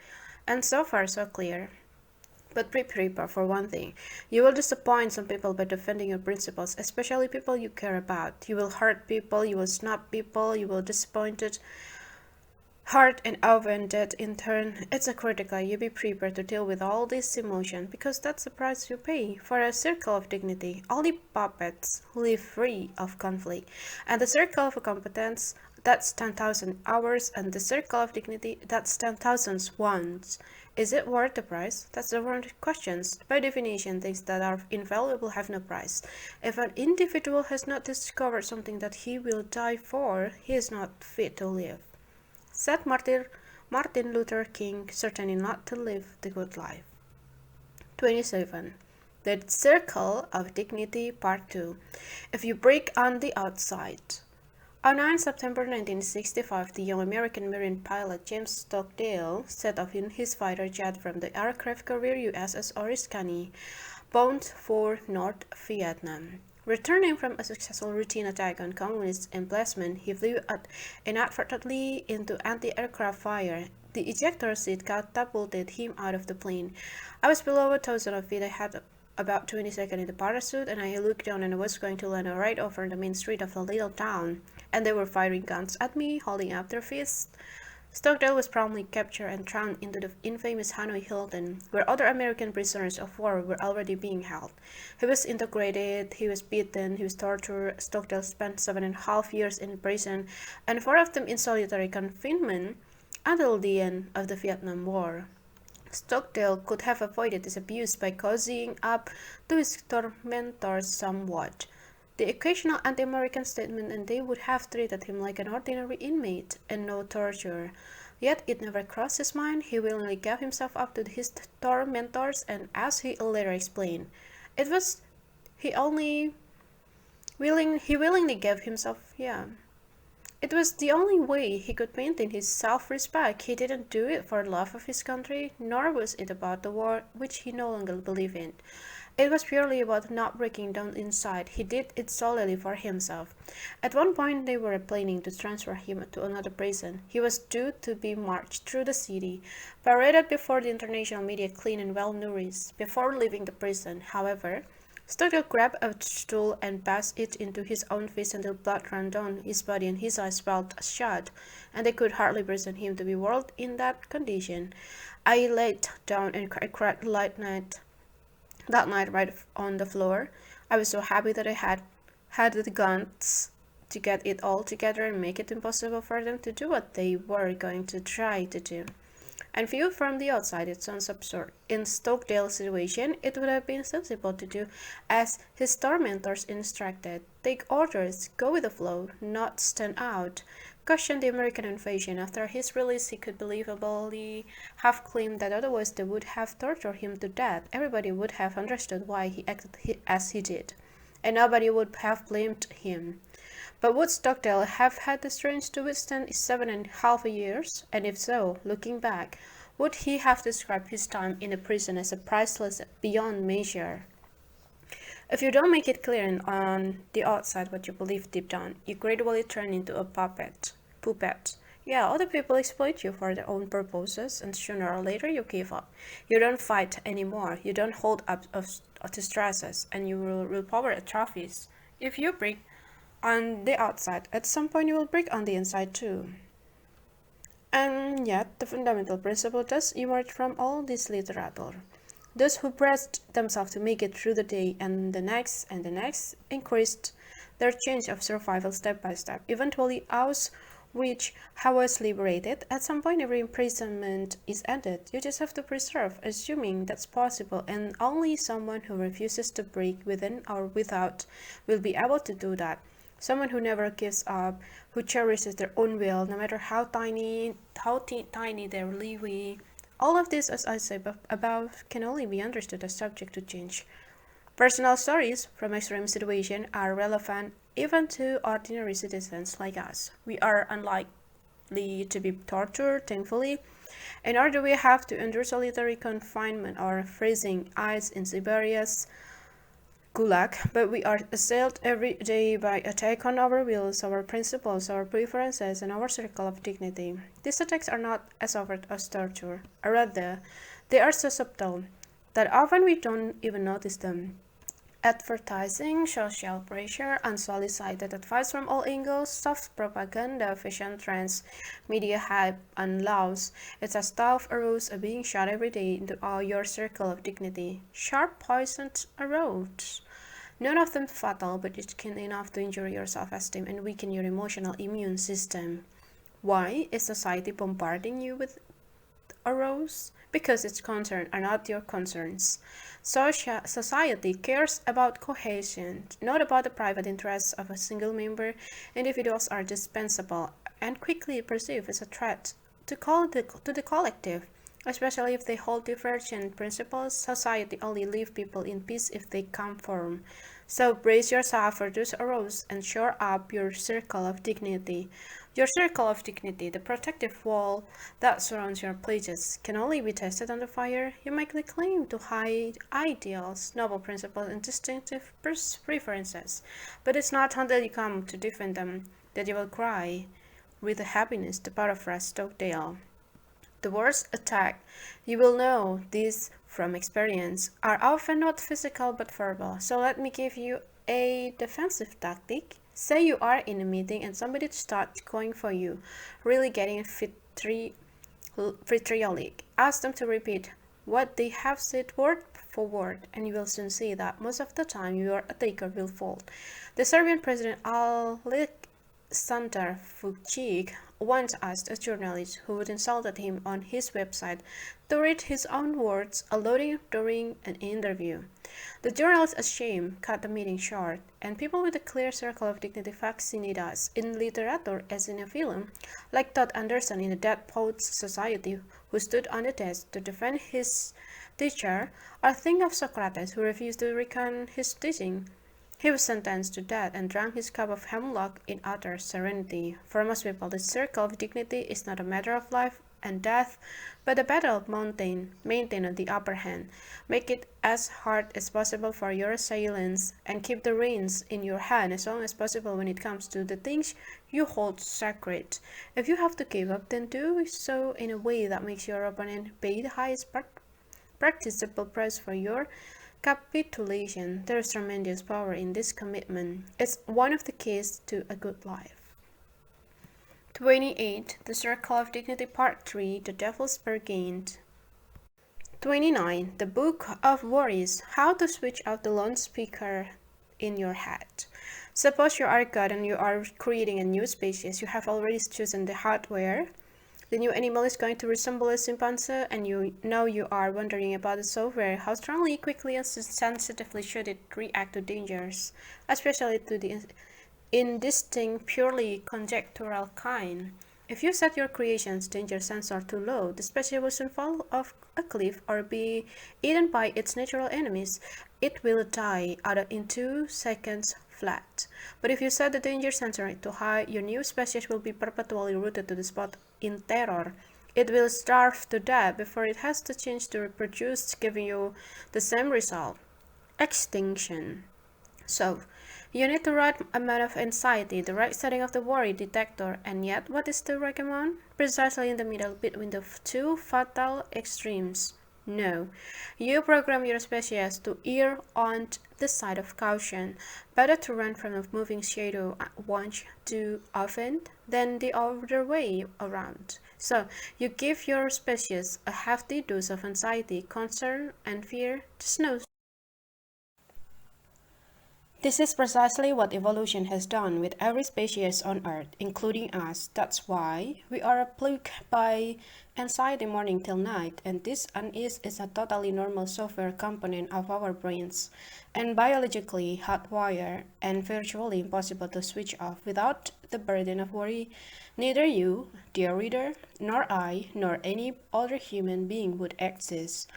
and so far so clear. But be prepared for one thing. You will disappoint some people by defending your principles, especially people you care about. You will hurt people, you will snub people, you will disappoint hurt and offended in turn. It's a critical you be prepared to deal with all this emotion, because that's the price you pay for a circle of dignity. Only puppets live free of conflict, and the circle of competence, that's 10,000 hours, and the circle of dignity, that's 10,000 ones. Is it worth the price? That's the word questions. By definition, things that are invaluable have no price. If an individual has not discovered something that he will die for, he is not fit to live. Said Martin Luther King, certainly not to live the good life. 27. The Circle of Dignity, Part 2. If you break on the outside. On 9 September 1965, the young American Marine pilot James Stockdale set off in his fighter jet from the aircraft carrier USS Oriskany, bound for North Vietnam. Returning from a successful routine attack on communist emplacement, he flew inadvertently into anti-aircraft fire. The ejector seat catapulted him out of the plane. I was below 1,000 feet. I had about 20 seconds in the parachute, and I looked down and I was going to land right over the main street of the little town, and they were firing guns at me, holding up their fists. Stockdale was promptly captured and thrown into the infamous Hanoi Hilton, where other American prisoners of war were already being held. He was interrogated, he was beaten, he was tortured. Stockdale spent 7.5 years in prison, and 4 of them in solitary confinement until the end of the Vietnam War. Stockdale could have avoided this abuse by cozying up to his tormentors somewhat. The occasional anti-American statement, and they would have treated him like an ordinary inmate and no torture. Yet it never crossed his mind. He willingly gave himself up to his tormentors, and as he later explained, it was he willingly gave himself, It was the only way he could maintain his self-respect. He didn't do it for love of his country, nor was it about the war, which he no longer believed in. It was purely about not breaking down inside. He did it solely for himself. At one point, they were planning to transfer him to another prison. He was due to be marched through the city, paraded before the international media clean and well-nourished, before leaving the prison. However, Stockdale grabbed a stool and bashed it into his own face until blood ran down his body and his eyes swelled shut, and they could hardly present him to be whirled in that condition. I laid down and cried that night right on the floor. I was so happy that I had the guns to get it all together and make it impossible for them to do what they were going to try to do. And viewed from the outside, it sounds absurd. In Stokedale's situation, it would have been sensible to do as his tormentors instructed: take orders, go with the flow, not stand out. Caution the American invasion. After his release, he could believably have claimed that otherwise they would have tortured him to death. Everybody would have understood why he acted as he did, and nobody would have blamed him. But would Stockdale have had the strength to withstand 7.5 years? And if so, looking back, would he have described his time in the prison as a priceless beyond measure? If you don't make it clear on the outside what you believe deep down, you gradually turn into a puppet. Yeah, other people exploit you for their own purposes, and sooner or later you give up. You don't fight anymore, you don't hold up to stresses, and you will willpower trophies. If you break on the outside, at some point you will break on the inside too. And yet, the fundamental principle does emerge from all this literature. Those who pressed themselves to make it through the day and the next increased their change of survival step by step. Eventually, ours, which was liberated, at some point every imprisonment is ended. You just have to preserve, assuming that's possible, and only someone who refuses to break within or without will be able to do that. Someone who never gives up, who cherishes their own will, no matter how tiny their leeway. All of this, as I said above, can only be understood as subject to change. Personal stories from extreme situations are relevant even to ordinary citizens like us. We are unlikely to be tortured, thankfully, and nor do we have to endure solitary confinement or freezing ice in Siberia's gulag, but we are assailed every day by attack on our wills, our principles, our preferences, and our circle of dignity. These attacks are not as overt as torture, or rather, they are so subtle that often we don't even notice them. Advertising, social pressure, unsolicited advice from all angles, soft propaganda, fashion trends, media hype, and laws. It's a staff arrows are being shot every day into all your circle of dignity. Sharp poisoned arrows. None of them fatal, but it's keen enough to injure your self-esteem and weaken your emotional immune system. Why is society bombarding you with arrows? Because its concerns are not your concerns. Society cares about cohesion, not about the private interests of a single member. Individuals are dispensable and quickly perceived as a threat to the collective. Especially if they hold divergent principles, society only leaves people in peace if they conform. So brace yourself for those arrows and shore up your circle of dignity. Your circle of dignity, the protective wall that surrounds your pledges, can only be tested under fire. You might claim to hide ideals, noble principles, and distinctive preferences, but it's not until you come to defend them that you will cry with happiness, to paraphrase Stockdale. The worst attack, you will know this from experience, are often not physical but verbal. So let me give you a defensive tactic. Say you are in a meeting and somebody starts going for you, really getting vitriolic. Ask them to repeat what they have said word for word, and you will soon see that most of the time your attacker will fall. The Serbian President Aleksandar Vučić once asked a journalist who had insulted him on his website to read his own words aloud during an interview. The journalist, ashamed, cut the meeting short, and people with a clear circle of dignity fascinate us in literature as in a film, like Todd Anderson in the Dead Poets Society, who stood on the desk to defend his teacher, or think of Socrates, who refused to recant his teaching. He was sentenced to death and drank his cup of hemlock in utter serenity. For most people, the circle of dignity is not a matter of life and death, but a battle of maintain the upper hand. Make it as hard as possible for your assailants, and keep the reins in your hand as long as possible when it comes to the things you hold sacred. If you have to give up, then do so in a way that makes your opponent pay the highest practicable price for your capitulation. There is tremendous power in this commitment. It's one of the keys to a good life. 28. The Circle of Dignity Part 3. The Devil's Bargain. 29. The Book of Worries. How to switch out the lone speaker in your head. Suppose you are God and you are creating a new species. You have already chosen the hardware The new animal is going to resemble a chimpanzee, and you know you are wondering about the software. How strongly, quickly, and sensitively should it react to dangers, especially to the indistinct, purely conjectural kind? If you set your creation's danger sensor too low, the species will soon fall off a cliff or be eaten by its natural enemies. It will die out in 2 seconds flat. But if you set the danger sensor too high, your new species will be perpetually rooted to the spot in terror. It will starve to death before it has the chance to reproduce, giving you the same result: extinction. So, you need the right amount of anxiety, the right setting of the worry detector, and yet what is the right amount? Precisely in the middle between the two fatal extremes. No, you program your species to err on the side of caution. Better to run from a moving shadow once too often than the other way around. So, you give your species a hefty dose of anxiety, concern, and fear. Just know. This is precisely what evolution has done with every species on Earth, including us. That's why we are plagued by anxiety morning till night, and this unease is a totally normal software component of our brains, and biologically hardwired and virtually impossible to switch off without the burden of worry. Neither you, dear reader, nor I, nor any other human being would exist.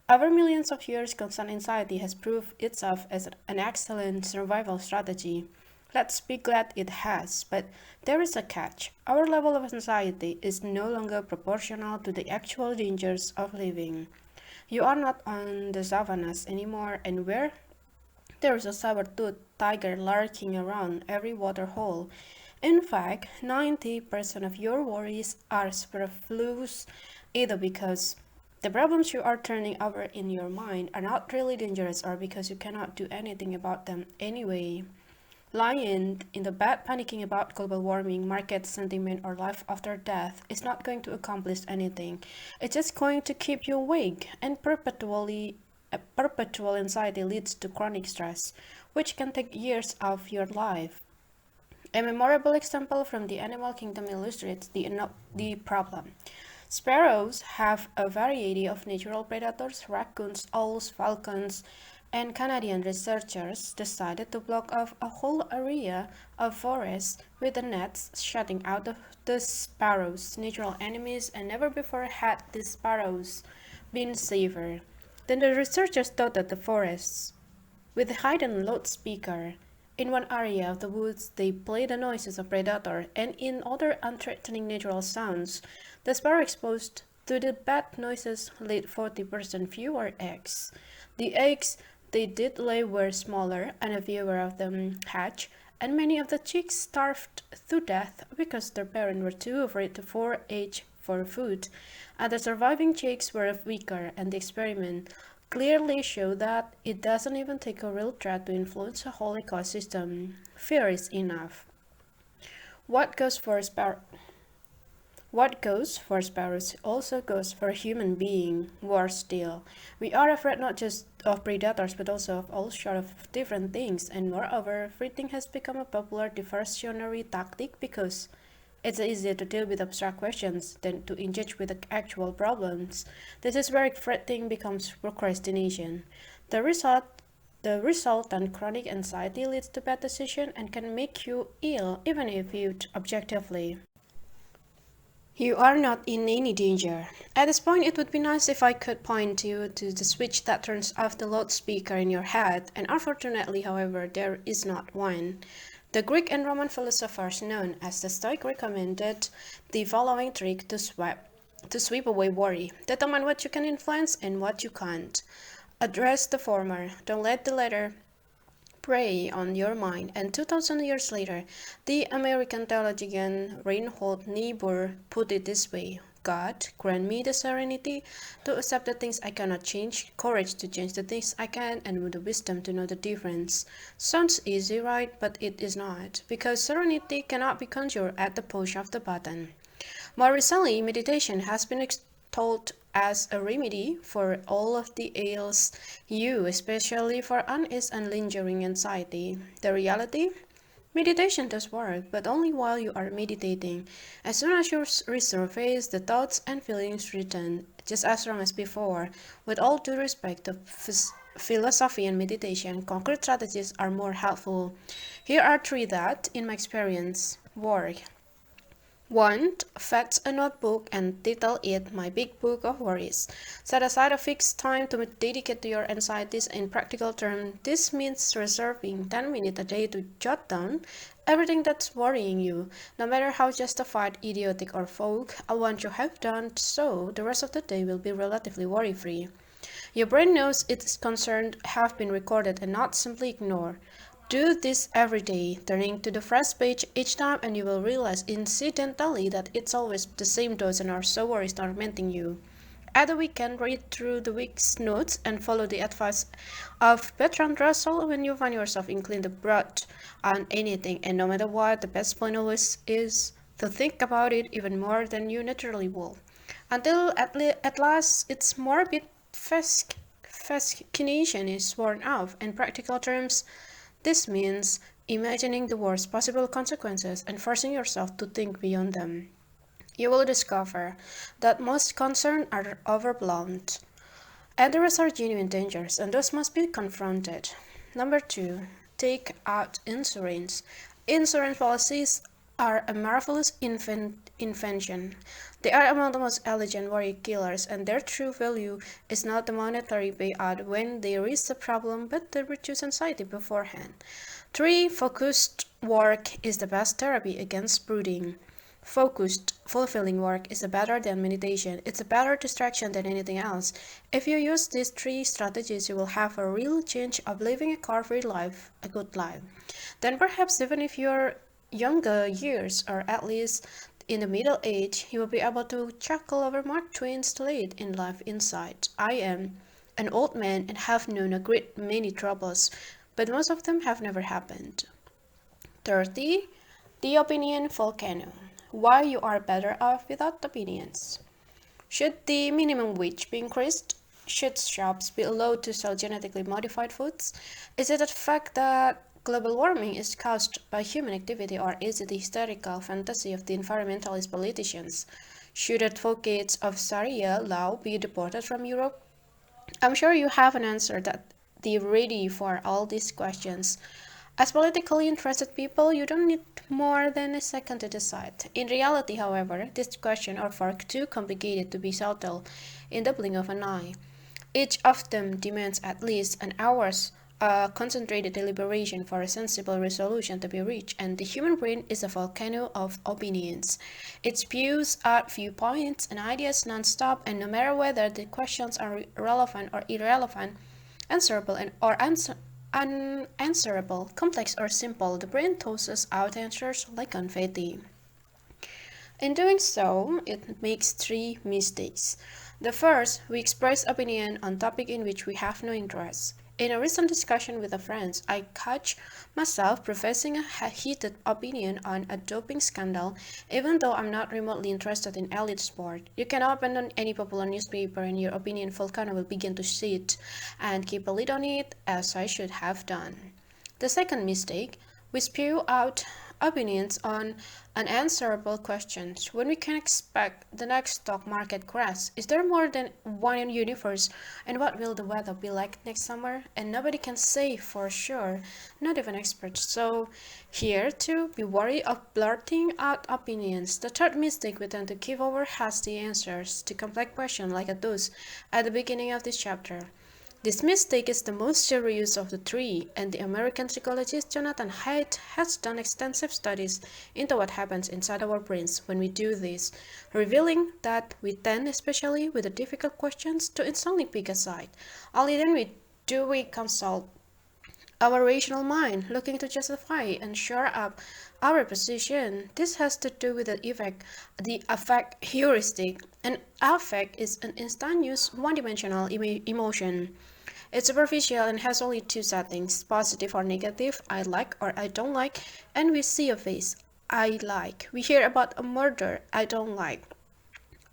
Over millions of years, constant anxiety has proved itself as an excellent survival strategy. Let's be glad it has, but there is a catch. Our level of anxiety is no longer proportional to the actual dangers of living. You are not on the savannas anymore, and where there is a saber-toothed tiger lurking around every waterhole. In fact, 90% of your worries are superfluous, either because the problems you are turning over in your mind are not really dangerous or because you cannot do anything about them anyway. Lying in the bed panicking about global warming, market sentiment, or life after death is not going to accomplish anything. It's just going to keep you awake, and perpetual anxiety leads to chronic stress, which can take years of your life. A memorable example from the animal kingdom illustrates the problem. Sparrows have a variety of natural predators: raccoons, owls, falcons, and Canadian researchers decided to block off a whole area of forest with the nets shutting out the sparrows' natural enemies, and never before had the sparrows been safer. Then the researchers thought that the forests with a hidden loudspeaker. In one area of the woods, they play the noises of predator, and in other unthreatening natural sounds, the sparrow exposed to the bad noises laid 40% fewer eggs. The eggs they did lay were smaller, and fewer of them hatched, and many of the chicks starved to death because their parents were too afraid to forage for food. And the surviving chicks were weaker, and the experiment clearly show that it doesn't even take a real threat to influence a whole ecosystem. Fear is enough. What goes for spar- what goes for sparrows also goes for a human being. Worse still, we are afraid not just of predators but also of all sorts of different things, and moreover, breeding has become a popular diversionary tactic because it's easier to deal with abstract questions than to engage with the actual problems. This is where fretting becomes procrastination. The result the resultant chronic anxiety leads to bad decisions and can make you ill even if viewed objectively. You are not in any danger. At this point, it would be nice if I could point you to the switch that turns off the loudspeaker in your head, and unfortunately, however, there is not one. The Greek and Roman philosophers known as the Stoic recommended the following trick to sweep away worry. Determine what you can influence and what you can't. Address the former. Don't let the latter prey on your mind. And 2000 years later, the American theologian Reinhold Niebuhr put it this way: God, grant me the serenity to accept the things I cannot change, courage to change the things I can, and the wisdom to know the difference. Sounds easy, right? But it is not, because serenity cannot be conjured at the push of the button. More recently, meditation has been extolled as a remedy for all of the ails you, especially for unease and lingering anxiety. The reality? Meditation does work, but only while you are meditating. As soon as you resurface, the thoughts and feelings return, just as wrong as before. With all due respect to philosophy and meditation, concrete strategies are more helpful. Here are three that, in my experience, work. 1. Fetch a notebook and title it My Big Book of Worries. Set aside a fixed time to dedicate to your anxieties. In practical terms, this means reserving 10 minutes a day to jot down everything that's worrying you, no matter how justified, idiotic, or vague. Once you have done so, the rest of the day will be relatively worry-free. Your brain knows its concerns have been recorded and not simply ignored. Do this every day, turning to the fresh page each time, and you will realize incidentally that it's always the same dozen or so worries tormenting you. At the weekend, read through the week's notes and follow the advice of Bertrand Russell when you find yourself inclined to brood on anything, and no matter what, the best point always is to think about it even more than you naturally will. Until at last its morbid fascination is worn off. In practical terms, this means imagining the worst possible consequences and forcing yourself to think beyond them. You will discover that most concerns are overblown, and the rest are genuine dangers, and those must be confronted. Number 2. Take out insurance. Insurance policies are a marvelous invention. They are among the most elegant worry killers, and their true value is not the monetary payout when they raise the problem, but the reduced anxiety beforehand. 3. Focused work is the best therapy against brooding. Focused, fulfilling work is better than meditation. It's a better distraction than anything else. If you use these three strategies, you will have a real change of living a carefree life, a good life. Then perhaps even if you're younger years, or at least in the middle age, you will be able to chuckle over Mark Twain's late in life insight. I am an old man and have known a great many troubles, but most of them have never happened. 30. The opinion volcano. Why you are better off without opinions. Should the minimum wage be increased? Should shops be allowed to sell genetically modified foods? Is it a fact that global warming is caused by human activity, or is it the hysterical fantasy of the environmentalist politicians? Should advocates of Sharia law be deported from Europe? I'm sure you have an answer that they're ready for all these questions. As politically interested people, you don't need more than a second to decide. In reality, however, these questions are far too complicated to be settled in the blink of an eye. Each of them demands at least an hour's concentrated deliberation for a sensible resolution to be reached, and the human brain is a volcano of opinions. It spews out viewpoints and ideas non-stop, and no matter whether the questions are relevant or irrelevant, answerable or unanswerable, complex or simple, the brain tosses out answers like confetti. In doing so, it makes three mistakes. The first, we express opinion on topic in which we have no interest. In a recent discussion with a friend, I catch myself professing a heated opinion on a doping scandal, even though I'm not remotely interested in elite sport. You can open on any popular newspaper and your opinion volcano will begin to seethe, and keep a lid on it, as I should have done. The second mistake, we spew out opinions on unanswerable questions. When we can expect the next stock market crash? Is there more than one universe? And what will the weather be like next summer? And nobody can say for sure, not even experts. So here too, be wary of blurting out opinions. The third mistake, we tend to give over hasty answers to complex questions like those at the beginning of this chapter. This mistake is the most serious of the three, and the American psychologist Jonathan Haidt has done extensive studies into what happens inside our brains when we do this, revealing that we tend, especially with the difficult questions, to instantly pick a side. Only then do we consult our rational mind, looking to justify and shore up our position. This has to do with the affect heuristic. An affect is an instantaneous, one-dimensional emotion. It's superficial and has only two settings, positive or negative, I like or I don't like, and we see a face, I like. We hear about a murder, I don't like.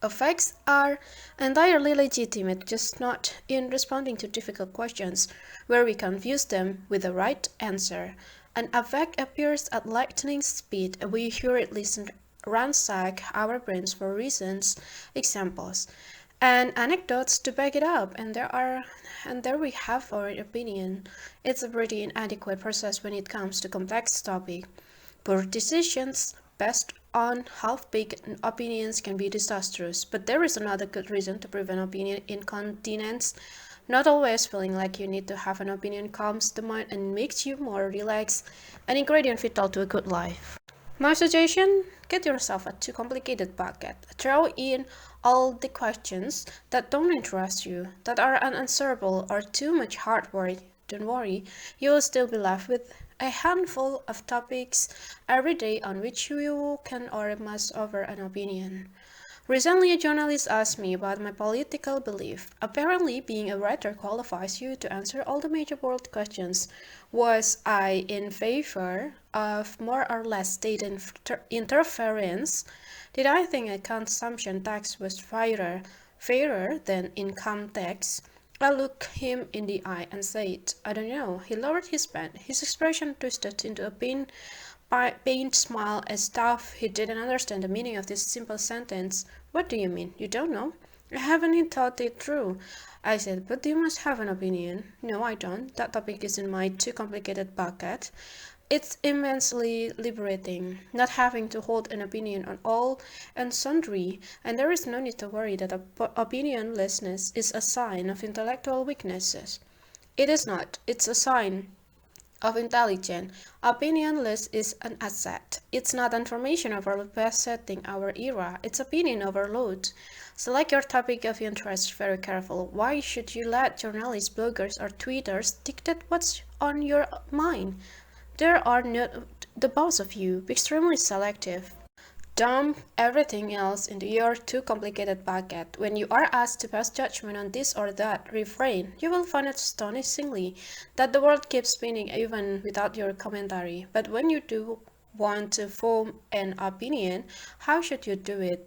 Affects are entirely legitimate, just not in responding to difficult questions, where we confuse them with the right answer. An effect appears at lightning speed, and we hurriedly ransack our brains for reasons, examples, and anecdotes to back it up, and there we have our opinion. It's a pretty inadequate process when it comes to complex topic. Poor decisions based on half-baked opinions can be disastrous, but there is another good reason to prevent opinion incontinence. Not always feeling like you need to have an opinion calms the mind and makes you more relaxed, an ingredient vital to a good life. My suggestion, get yourself a too complicated bucket. Throw in all the questions that don't interest you, that are unanswerable or too much hard work. Don't worry, you will still be left with a handful of topics every day on which you can or must offer an opinion. Recently, a journalist asked me about my political belief. Apparently, being a writer qualifies you to answer all the major world questions. Was I in favor of more or less state interference? Did I think a consumption tax was fairer than income tax? I looked him in the eye and said, I don't know. He lowered his pen. His expression twisted into a pained smile as though he didn't understand the meaning of this simple sentence. What do you mean? You don't know? I haven't thought it through, I said, but you must have an opinion. No, I don't. That topic is in my too complicated bucket. It's immensely liberating, not having to hold an opinion on all and sundry, and there is no need to worry that opinionlessness is a sign of intellectual weaknesses. It is not. It's a sign of intelligence. Opinionless is an asset. It's not information overload besetting our era, it's opinion overload. Select your topic of interest very careful. Why should you let journalists, bloggers, or tweeters dictate what's on your mind? There are not the boss of you. Be extremely selective. Dump everything else into your too complicated bucket. When you are asked to pass judgment on this or that, refrain. You will find it astonishingly that the world keeps spinning even without your commentary. But when you do want to form an opinion, how should you do it?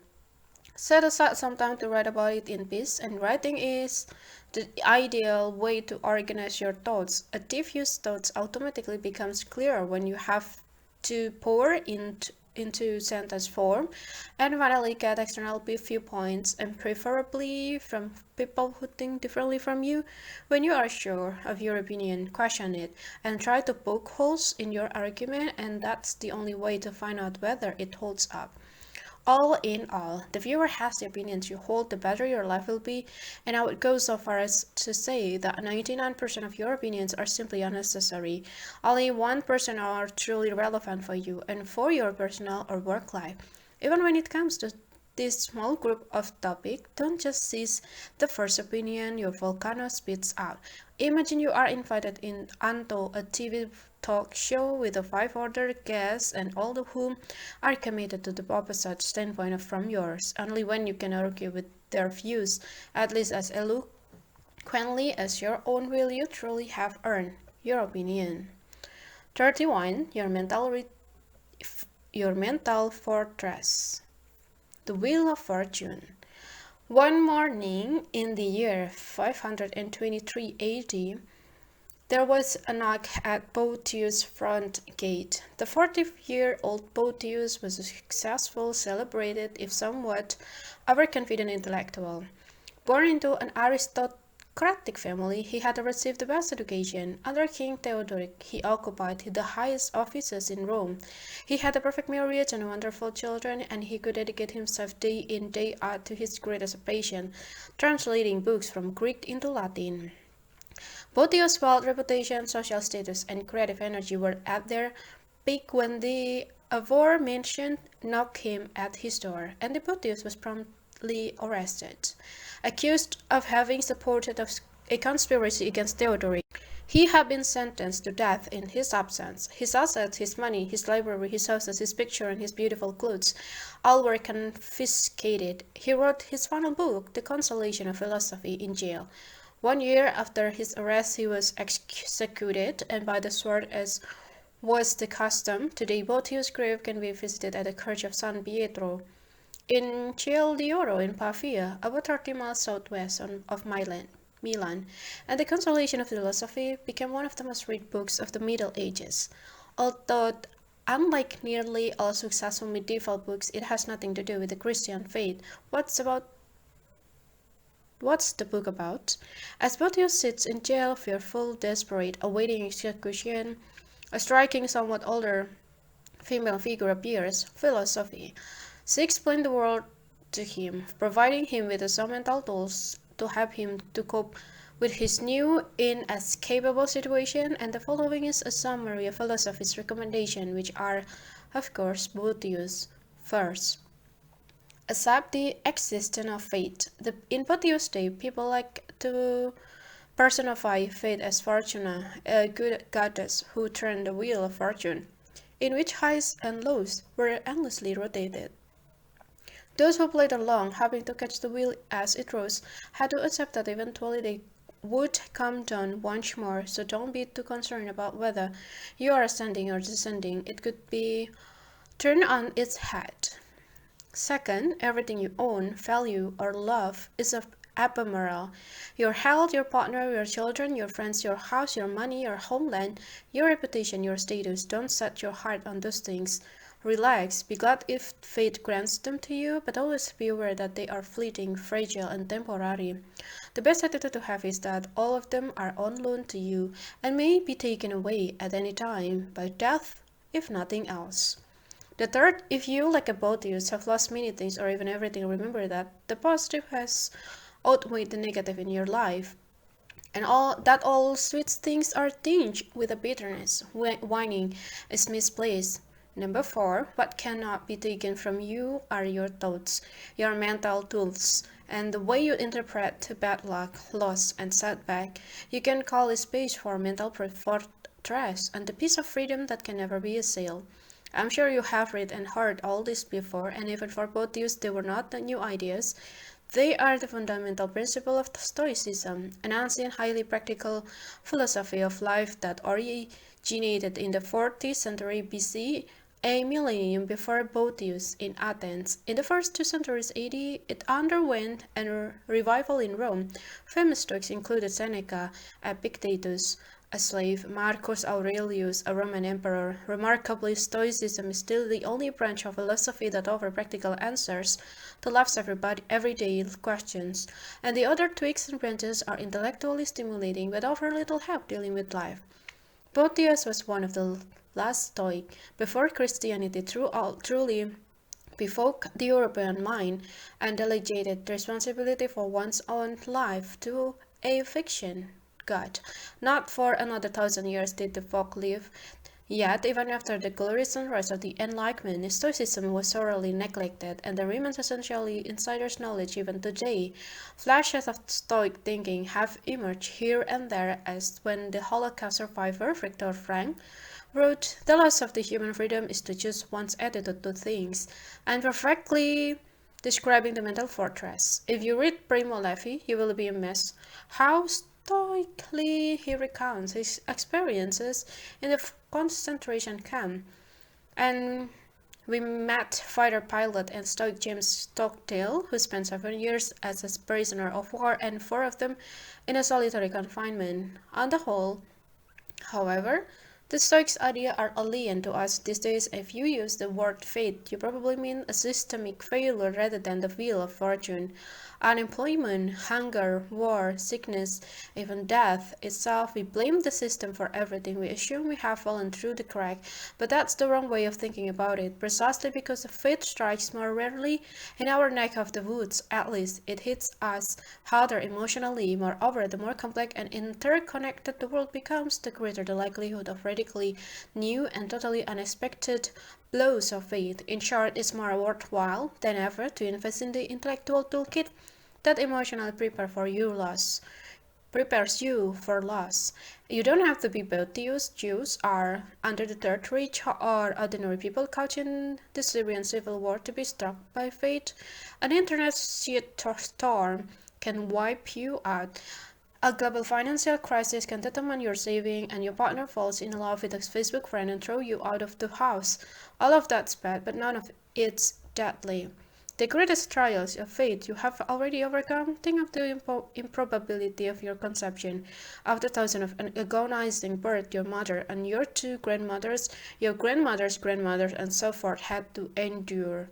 Set aside some time to write about it in peace, and writing is the ideal way to organize your thoughts. A diffuse thought automatically becomes clearer when you have to pour into sentence form and finally get external viewpoints, and preferably from people who think differently from you. When you are sure of your opinion, question it and try to poke holes in your argument, and that's the only way to find out whether it holds up. All in all, the viewer has the opinions you hold, the better your life will be, and I would go so far as to say that 99% of your opinions are simply unnecessary. Only 1% are truly relevant for you and for your personal or work life. Even when it comes to this small group of topics, don't just seize the first opinion your volcano spits out. Imagine you are invited onto a TV talk show with a 5 other guests, and all of whom are committed to the opposite standpoint from yours. Only when you can argue with their views, at least as eloquently as your own, will you truly have earned your opinion. 31. Your mental fortress. The Wheel of Fortune. One morning in the year 523 AD, there was a knock at Boethius' front gate. The 40-year-old Boethius was a successful, celebrated, if somewhat overconfident intellectual. Born into an aristocratic family, he had received the best education. Under King Theodoric, he occupied the highest offices in Rome. He had a perfect marriage and wonderful children, and he could dedicate himself day in, day out to his greatest passion, translating books from Greek into Latin. Boethius' wealth, reputation, social status, and creative energy were at their peak when the aforementioned knock came at his door, and Boethius was promptly arrested, accused of having supported a conspiracy against Theodoric. He had been sentenced to death in his absence. His assets, his money, his library, his houses, his picture, and his beautiful clothes, all were confiscated. He wrote his final book, The Consolation of Philosophy, in jail. 1 year after his arrest, he was executed, and by the sword, as was the custom. Today, Boethius' grave can be visited at the Church of San Pietro in Ciel d'Oro in Pavia, about 30 miles southwest of Milan, and The Consolation of Philosophy became one of the most read books of the Middle Ages. Although, unlike nearly all successful medieval books, it has nothing to do with the Christian faith. What's the book about? As Botius sits in jail, fearful, desperate, awaiting execution, a striking, somewhat older female figure appears, philosophy. She explains the world to him, providing him with some mental tools to help him to cope with his new, inescapable situation, and the following is a summary of philosophy's recommendations, which are, of course, Boethius. First, accept the existence of fate. In Boethius' day, people like to personify fate as Fortuna, a good goddess who turned the wheel of fortune, in which highs and lows were endlessly rotated. Those who played along, having to catch the wheel as it rose, had to accept that eventually they would come down once more, so don't be too concerned about whether you are ascending or descending. It could be turned on its head. Second, everything you own, value, or love is ephemeral. Your health, your partner, your children, your friends, your house, your money, your homeland, your reputation, your status. Don't set your heart on those things. Relax, be glad if fate grants them to you, but always be aware that they are fleeting, fragile, and temporary. The best attitude to have is that all of them are on loan to you and may be taken away at any time by death, if nothing else. The third, if you, like a Boethius, have lost many things or even everything, remember that the positive has outweighed the negative in your life, and all sweet things are tinged with a bitterness. Whining is misplaced. Number four, what cannot be taken from you are your thoughts, your mental tools, and the way you interpret bad luck, loss, and setback. You can call a space for mental fortress and the piece of freedom that can never be assailed. I'm sure you have read and heard all this before, and even for Boethius, they were not the new ideas. They are the fundamental principle of Stoicism, an ancient, highly practical philosophy of life that originated in the 4th century BC, a millennium before Boethius in Athens. In the first 2 centuries AD, it underwent a revival in Rome. Famous Stoics included Seneca, Epictetus, a slave, Marcus Aurelius, a Roman emperor. Remarkably, Stoicism is still the only branch of philosophy that offers practical answers to life's everyday questions, and the other twigs and branches are intellectually stimulating but offer little help dealing with life. Boethius was one of the last Stoic before Christianity truly bevoked the European mind and delegated responsibility for one's own life to a fiction god. Not for another 1,000 years did the folk live. Yet, even after the glorious sunrise of the Enlightenment, Stoicism was sorely neglected, and there remains essentially insider's knowledge even today. Flashes of Stoic thinking have emerged here and there, as when the Holocaust survivor Viktor Frankl wrote, "The loss of the human freedom is to choose one's attitude to things," and perfectly describing the mental fortress. If you read Primo Levi, you will be amazed how stoically he recounts his experiences in the concentration camp. And we met fighter pilot and Stoic James Stockdale, who spent 7 years as a prisoner of war and 4 of them in a solitary confinement. On the whole, however, the Stoics' ideas are alien to us these days. If you use the word fate, you probably mean a systemic failure rather than the wheel of fortune. Unemployment, hunger, war, sickness, even death itself, we blame the system for everything. We assume we have fallen through the crack, but that's the wrong way of thinking about it. Precisely because the fate strikes more rarely in our neck of the woods, at least it hits us harder emotionally. Moreover, the more complex and interconnected the world becomes, the greater the likelihood of radically new and totally unexpected blows of fate. In short, it's more worthwhile than ever to invest in the intellectual toolkit that emotionally prepares you for loss. You don't have to be Boethius. Jews are under the Third Reich or ordinary people caught in the Syrian civil war to be struck by fate. An internet storm can wipe you out. A global financial crisis can determine your saving, and your partner falls in love with a Facebook friend and throw you out of the house. All of that's bad, but none of it's deadly. the greatest trials of faith you have already overcome. Think of the improbability of your conception, of the thousand of an agonizing birth your mother and your two grandmothers, your grandmother's grandmothers, and so forth had to endure,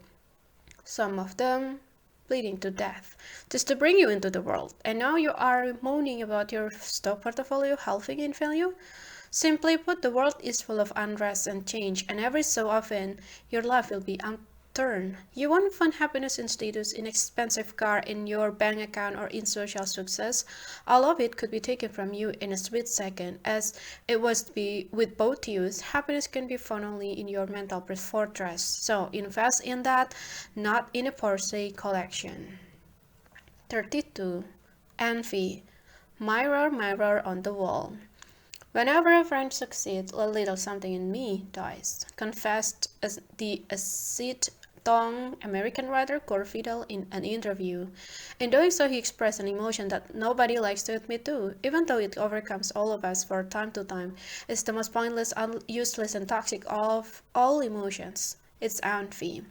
some of them bleeding to death, just to bring you into the world. And now you are moaning about your stock portfolio halving in value? Simply put, the world is full of unrest and change, and every so often your life will be unturned. You won't find happiness in status, in expensive car, in your bank account, or in social success. All of it could be taken from you in a split second, as it was to be with both youths. Happiness can be found only in your mental fortress. So invest in that, not in a Porsche collection. 32. Envy. Mirror, mirror on the wall. Whenever a friend succeeds, a little something in me dies, confessed as the acid-tongue American writer Gore Vidal in an interview. In doing so, he expressed an emotion that nobody likes to admit to, even though it overcomes all of us from time to time. It's the most pointless, useless, and toxic of all emotions. It's envy.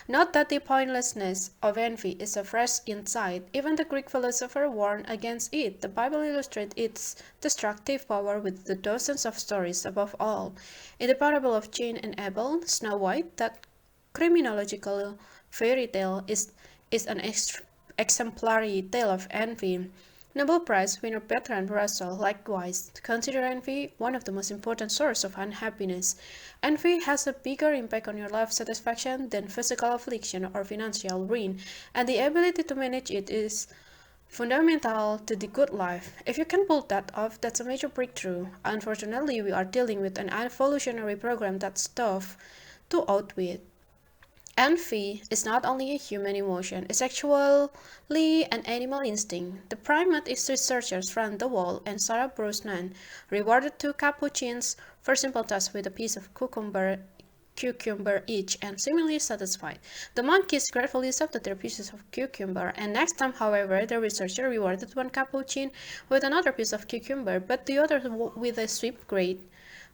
Not that the pointlessness of envy is a fresh insight. Even the Greek philosopher warned against it. The Bible illustrates its destructive power with the dozens of stories above all. In the parable of Cain and Abel, Snow White, that criminological fairy tale is an exemplary tale of envy. Nobel Prize winner Bertrand Russell likewise considered envy one of the most important sources of unhappiness. Envy has a bigger impact on your life satisfaction than physical affliction or financial ruin, and the ability to manage it is fundamental to the good life. If you can pull that off, that's a major breakthrough. Unfortunately, we are dealing with an evolutionary program that's tough to outwit. Envy is not only a human emotion, it's actually an animal instinct. The primatist researchers Fran de Waal and Sarah Brosnan rewarded two capuchins for simple tasks with a piece of cucumber each and seemingly satisfied. The monkeys gratefully accepted their pieces of cucumber, and next time, however, the researcher rewarded one capuchin with another piece of cucumber, but the other with a sweet grate.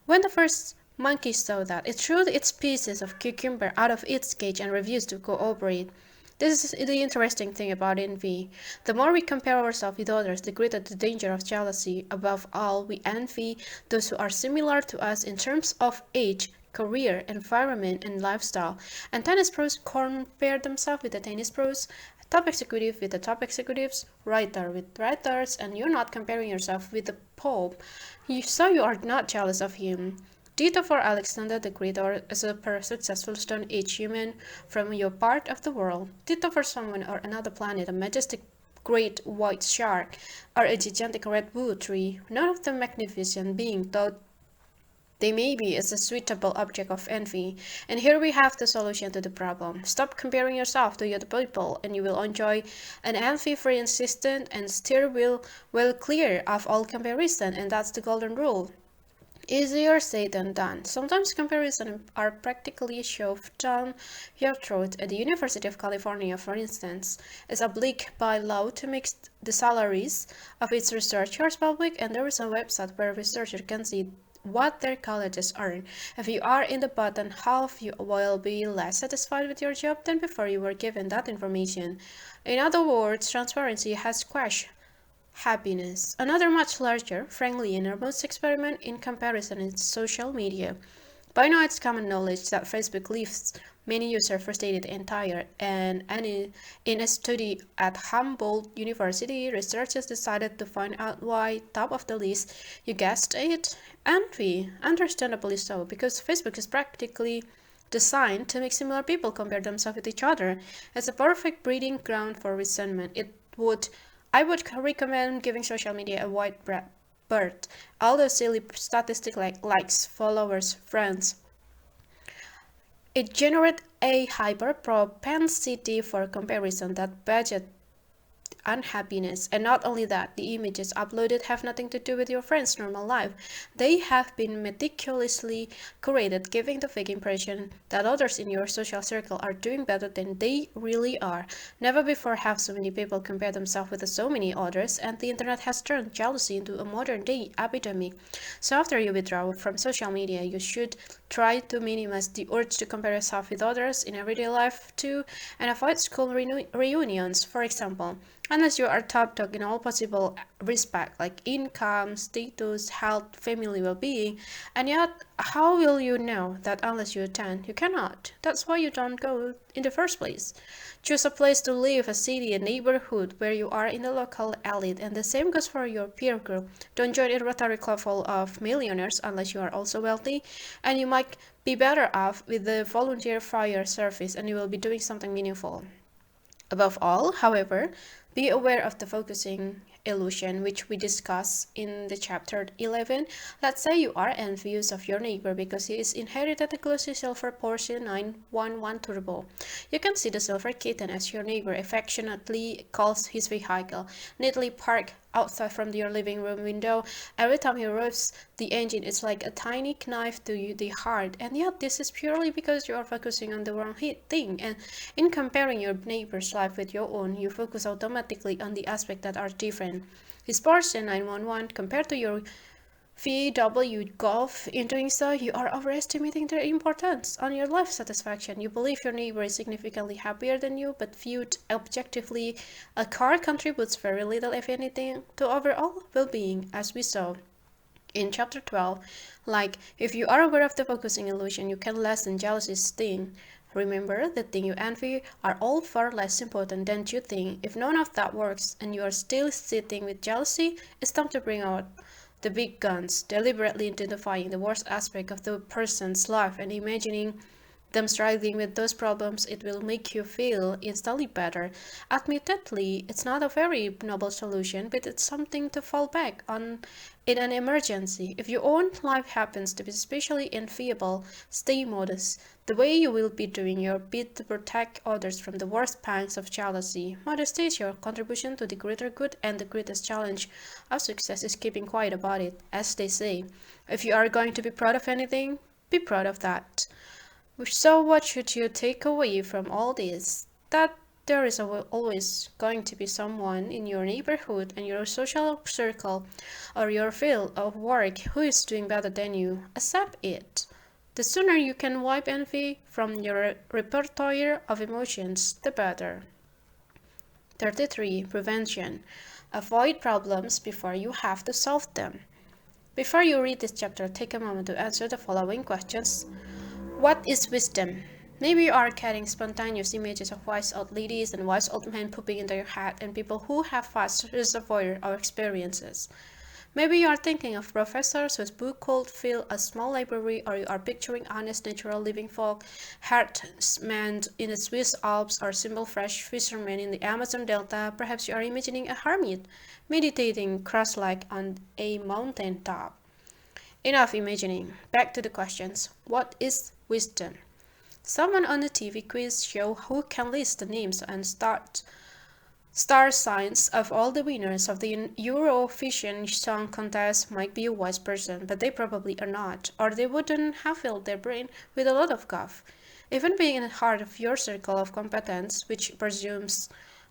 When the first monkey saw that, it threw its pieces of cucumber out of its cage and refused to cooperate. This is the interesting thing about envy. The more we compare ourselves with others, the greater the danger of jealousy. Above all, we envy those who are similar to us in terms of age, career, environment, and lifestyle. And tennis pros compare themselves with the tennis pros, top executive with the top executives, writer with writers, and you're not comparing yourself with the Pope. So you are not jealous of him. Ditto for Alexander the Great or a super successful Stone Age human from your part of the world. Ditto for someone or another planet, a majestic great white shark, or a gigantic redwood tree. None of them magnificent being, though they may be as a suitable object of envy. And here we have the solution to the problem. Stop comparing yourself to other people, and you will enjoy an envy-free existence and steer well clear of all comparison, and that's the golden rule. Easier said than done. Sometimes comparisons are practically shoved down your throat. At the University of California, for instance, is obliged by law to make the salaries of its researchers public, and there is a website where researchers can see what their colleges earn. If you are in the bottom half, you will be less satisfied with your job than before you were given that information. In other words, transparency has crashed happiness. Another much larger, frankly enormous experiment in comparison is social media. By now it's common knowledge that Facebook leaves many users frustrated and tired, and in a study at Humboldt University, researchers decided to find out why. Top of the list, you guessed it, envy. Understandably so, because Facebook is practically designed to make similar people compare themselves with each other. It's a perfect breeding ground for resentment. I would recommend giving social media a wide berth. All those silly statistics like likes, followers, friends. It generates a hyper propensity for comparison that budget unhappiness. And not only that, the images uploaded have nothing to do with your friend's normal life. They have been meticulously curated, giving the fake impression that others in your social circle are doing better than they really are. Never before have so many people compared themselves with so many others, and the internet has turned jealousy into a modern day epidemic. So after you withdraw from social media, you should try to minimize the urge to compare yourself with others in everyday life too, and avoid school reunions, for example, unless you are top dog in all possible respect like income, status, health, family well-being. And yet, how will you know that unless you attend? You cannot. That's why you don't go in the first place. Choose a place to live, a city, a neighborhood where you are in the local elite, and the same goes for your peer group. Don't join a Rotary Club full of millionaires unless you are also wealthy, and you might be better off with the volunteer fire service, and you will be doing something meaningful. Above all, however, be aware of the focusing illusion, which we discuss in the chapter 11. Let's say you are envious of your neighbor because he is inherited a glossy silver Porsche 911 Turbo. You can see the silver kitten as your neighbor affectionately calls his vehicle, neatly parked outside from your living room window. Every time he revs the engine, it's like a tiny knife to the heart. And yet, this is purely because you are focusing on the wrong thing. And in comparing your neighbor's life with your own, you focus automatically on the aspects that are different. His Porsche 911 compared to your VW Golf. In doing so, you are overestimating their importance on your life satisfaction. You believe your neighbor is significantly happier than you, but viewed objectively, a car contributes very little, if anything, to overall well-being, as we saw in chapter 12. Like, if you are aware of the focusing illusion, you can lessen jealousy's sting. Remember, the thing you envy are all far less important than you think. If none of that works and you are still sitting with jealousy, it's time to bring out the big guns, deliberately identifying the worst aspect of the person's life and imagining them struggling with those problems. It will make you feel instantly better. Admittedly, it's not a very noble solution, but it's something to fall back on in an emergency. If your own life happens to be especially enviable, stay modest. The way you will be doing your bit to protect others from the worst pangs of jealousy. Modesty is your contribution to the greater good, and the greatest challenge of success is keeping quiet about it, as they say. If you are going to be proud of anything, be proud of that. So what should you take away from all this? That there is always going to be someone in your neighborhood and your social circle or your field of work who is doing better than you. Accept it. The sooner you can wipe envy from your repertoire of emotions, the better. 33. Prevention. Avoid problems before you have to solve them. Before you read this chapter, take a moment to answer the following questions. What is wisdom? Maybe you are getting spontaneous images of wise old ladies and wise old men pooping into your head and people who have vast reservoir of experiences. Maybe you are thinking of professors whose book could fill a small library, or you are picturing honest, natural living folk, herdsmen in the Swiss Alps, or simple fresh fishermen in the Amazon Delta. Perhaps you are imagining a hermit meditating cross-legged on a mountain top. Enough imagining. Back to the questions. What is wisdom? Someone on the TV quiz show who can list the names and star signs of all the winners of the Eurovision Song Contest might be a wise person, but they probably are not, or they wouldn't have filled their brain with a lot of guff. Even being in the heart of your circle of competence, which presumes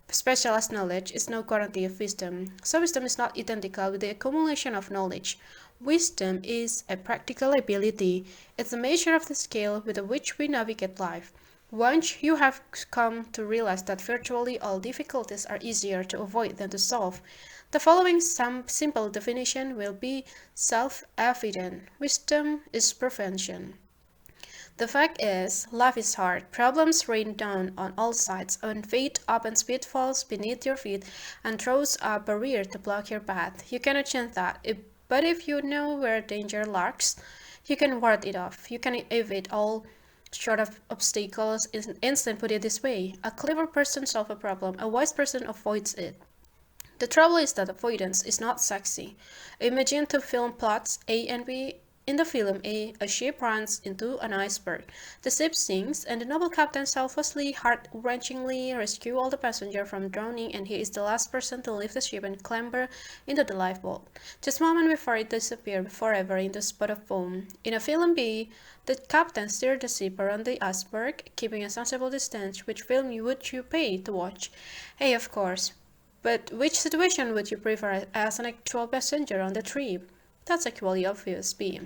specialized knowledge, is no guarantee of wisdom. So wisdom is not identical with the accumulation of knowledge. Wisdom is a practical ability. It's a measure of the scale with which we navigate life. Once you have come to realize that virtually all difficulties are easier to avoid than to solve, the following simple definition will be self-evident. Wisdom is prevention. The fact is, life is hard. Problems rain down on all sides, and fate opens pitfalls beneath your feet and throws a barrier to block your path. You cannot change that, but if you know where danger lurks, you can ward it off. You can evade all sort of obstacles. Instant, put it this way: a clever person solves a problem, a wise person avoids it. The trouble is that avoidance is not sexy. Imagine two film plots, A and B, In the film a ship runs into an iceberg. The ship sinks, and the noble captain selflessly, heart-wrenchingly rescues all the passengers from drowning, and he is the last person to leave the ship and clamber into the lifeboat, just a moment before it disappears forever in the spot of foam. In a film B, the captain steered the ship around the iceberg, keeping a sensible distance. Which film would you pay to watch? A, of course. But which situation would you prefer as an actual passenger on the trip? That's equally obvious, B.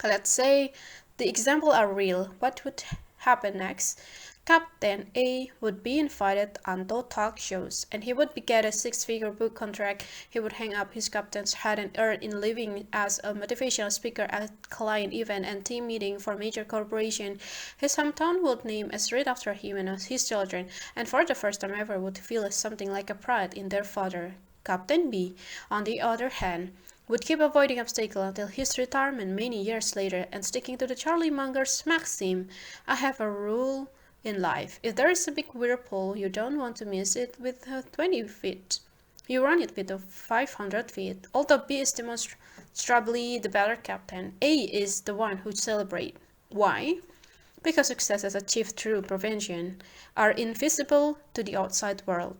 Let's say the example are real. What would happen next? Captain A would be invited onto talk shows, and he would get a six-figure book contract. He would hang up his captain's hat and earn in living as a motivational speaker at client event and team meeting for major corporation. His hometown would name a street after him and his children, and for the first time ever would feel something like a pride in their father. Captain B, on the other hand, would keep avoiding obstacles until his retirement many years later and sticking to the Charlie Munger's maxim, I have a rule in life. If there is a big whirlpool, you don't want to miss it with 20 feet. You run it with 500 feet. Although B is demonstrably the better captain, A is the one who celebrates. Why? Because successes achieved through prevention are invisible to the outside world.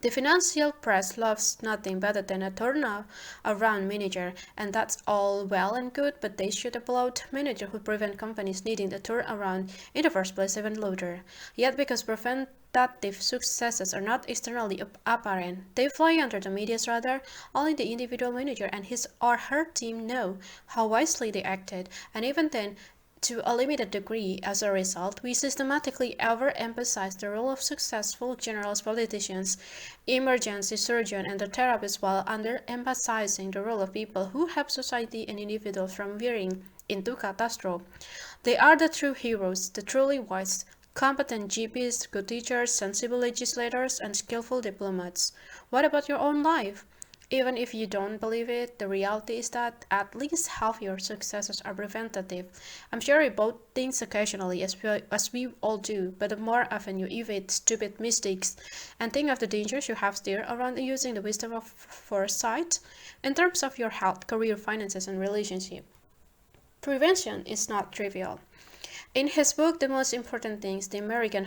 The financial press loves nothing better than a turnaround manager, and that's all well and good, but they should applaud managers who prevent companies needing to turn around in the first place even louder. Yet because preventative successes are not externally apparent, they fly under the media's radar. Only the individual manager and his or her team know how wisely they acted, and even then, to a limited degree. As a result, we systematically overemphasize the role of successful generals, politicians, emergency surgeons, and the therapists while underemphasizing the role of people who help society and individuals from veering into catastrophe. They are the true heroes, the truly wise, competent GPs, good teachers, sensible legislators, and skillful diplomats. What about your own life? Even if you don't believe it, the reality is that at least half your successes are preventative. I'm sure you both things occasionally, as we all do, but the more often you evade stupid mistakes and think of the dangers you have steered around using the wisdom of foresight in terms of your health, career, finances, and relationship. Prevention is not trivial. In his book, The Most Important Things, the American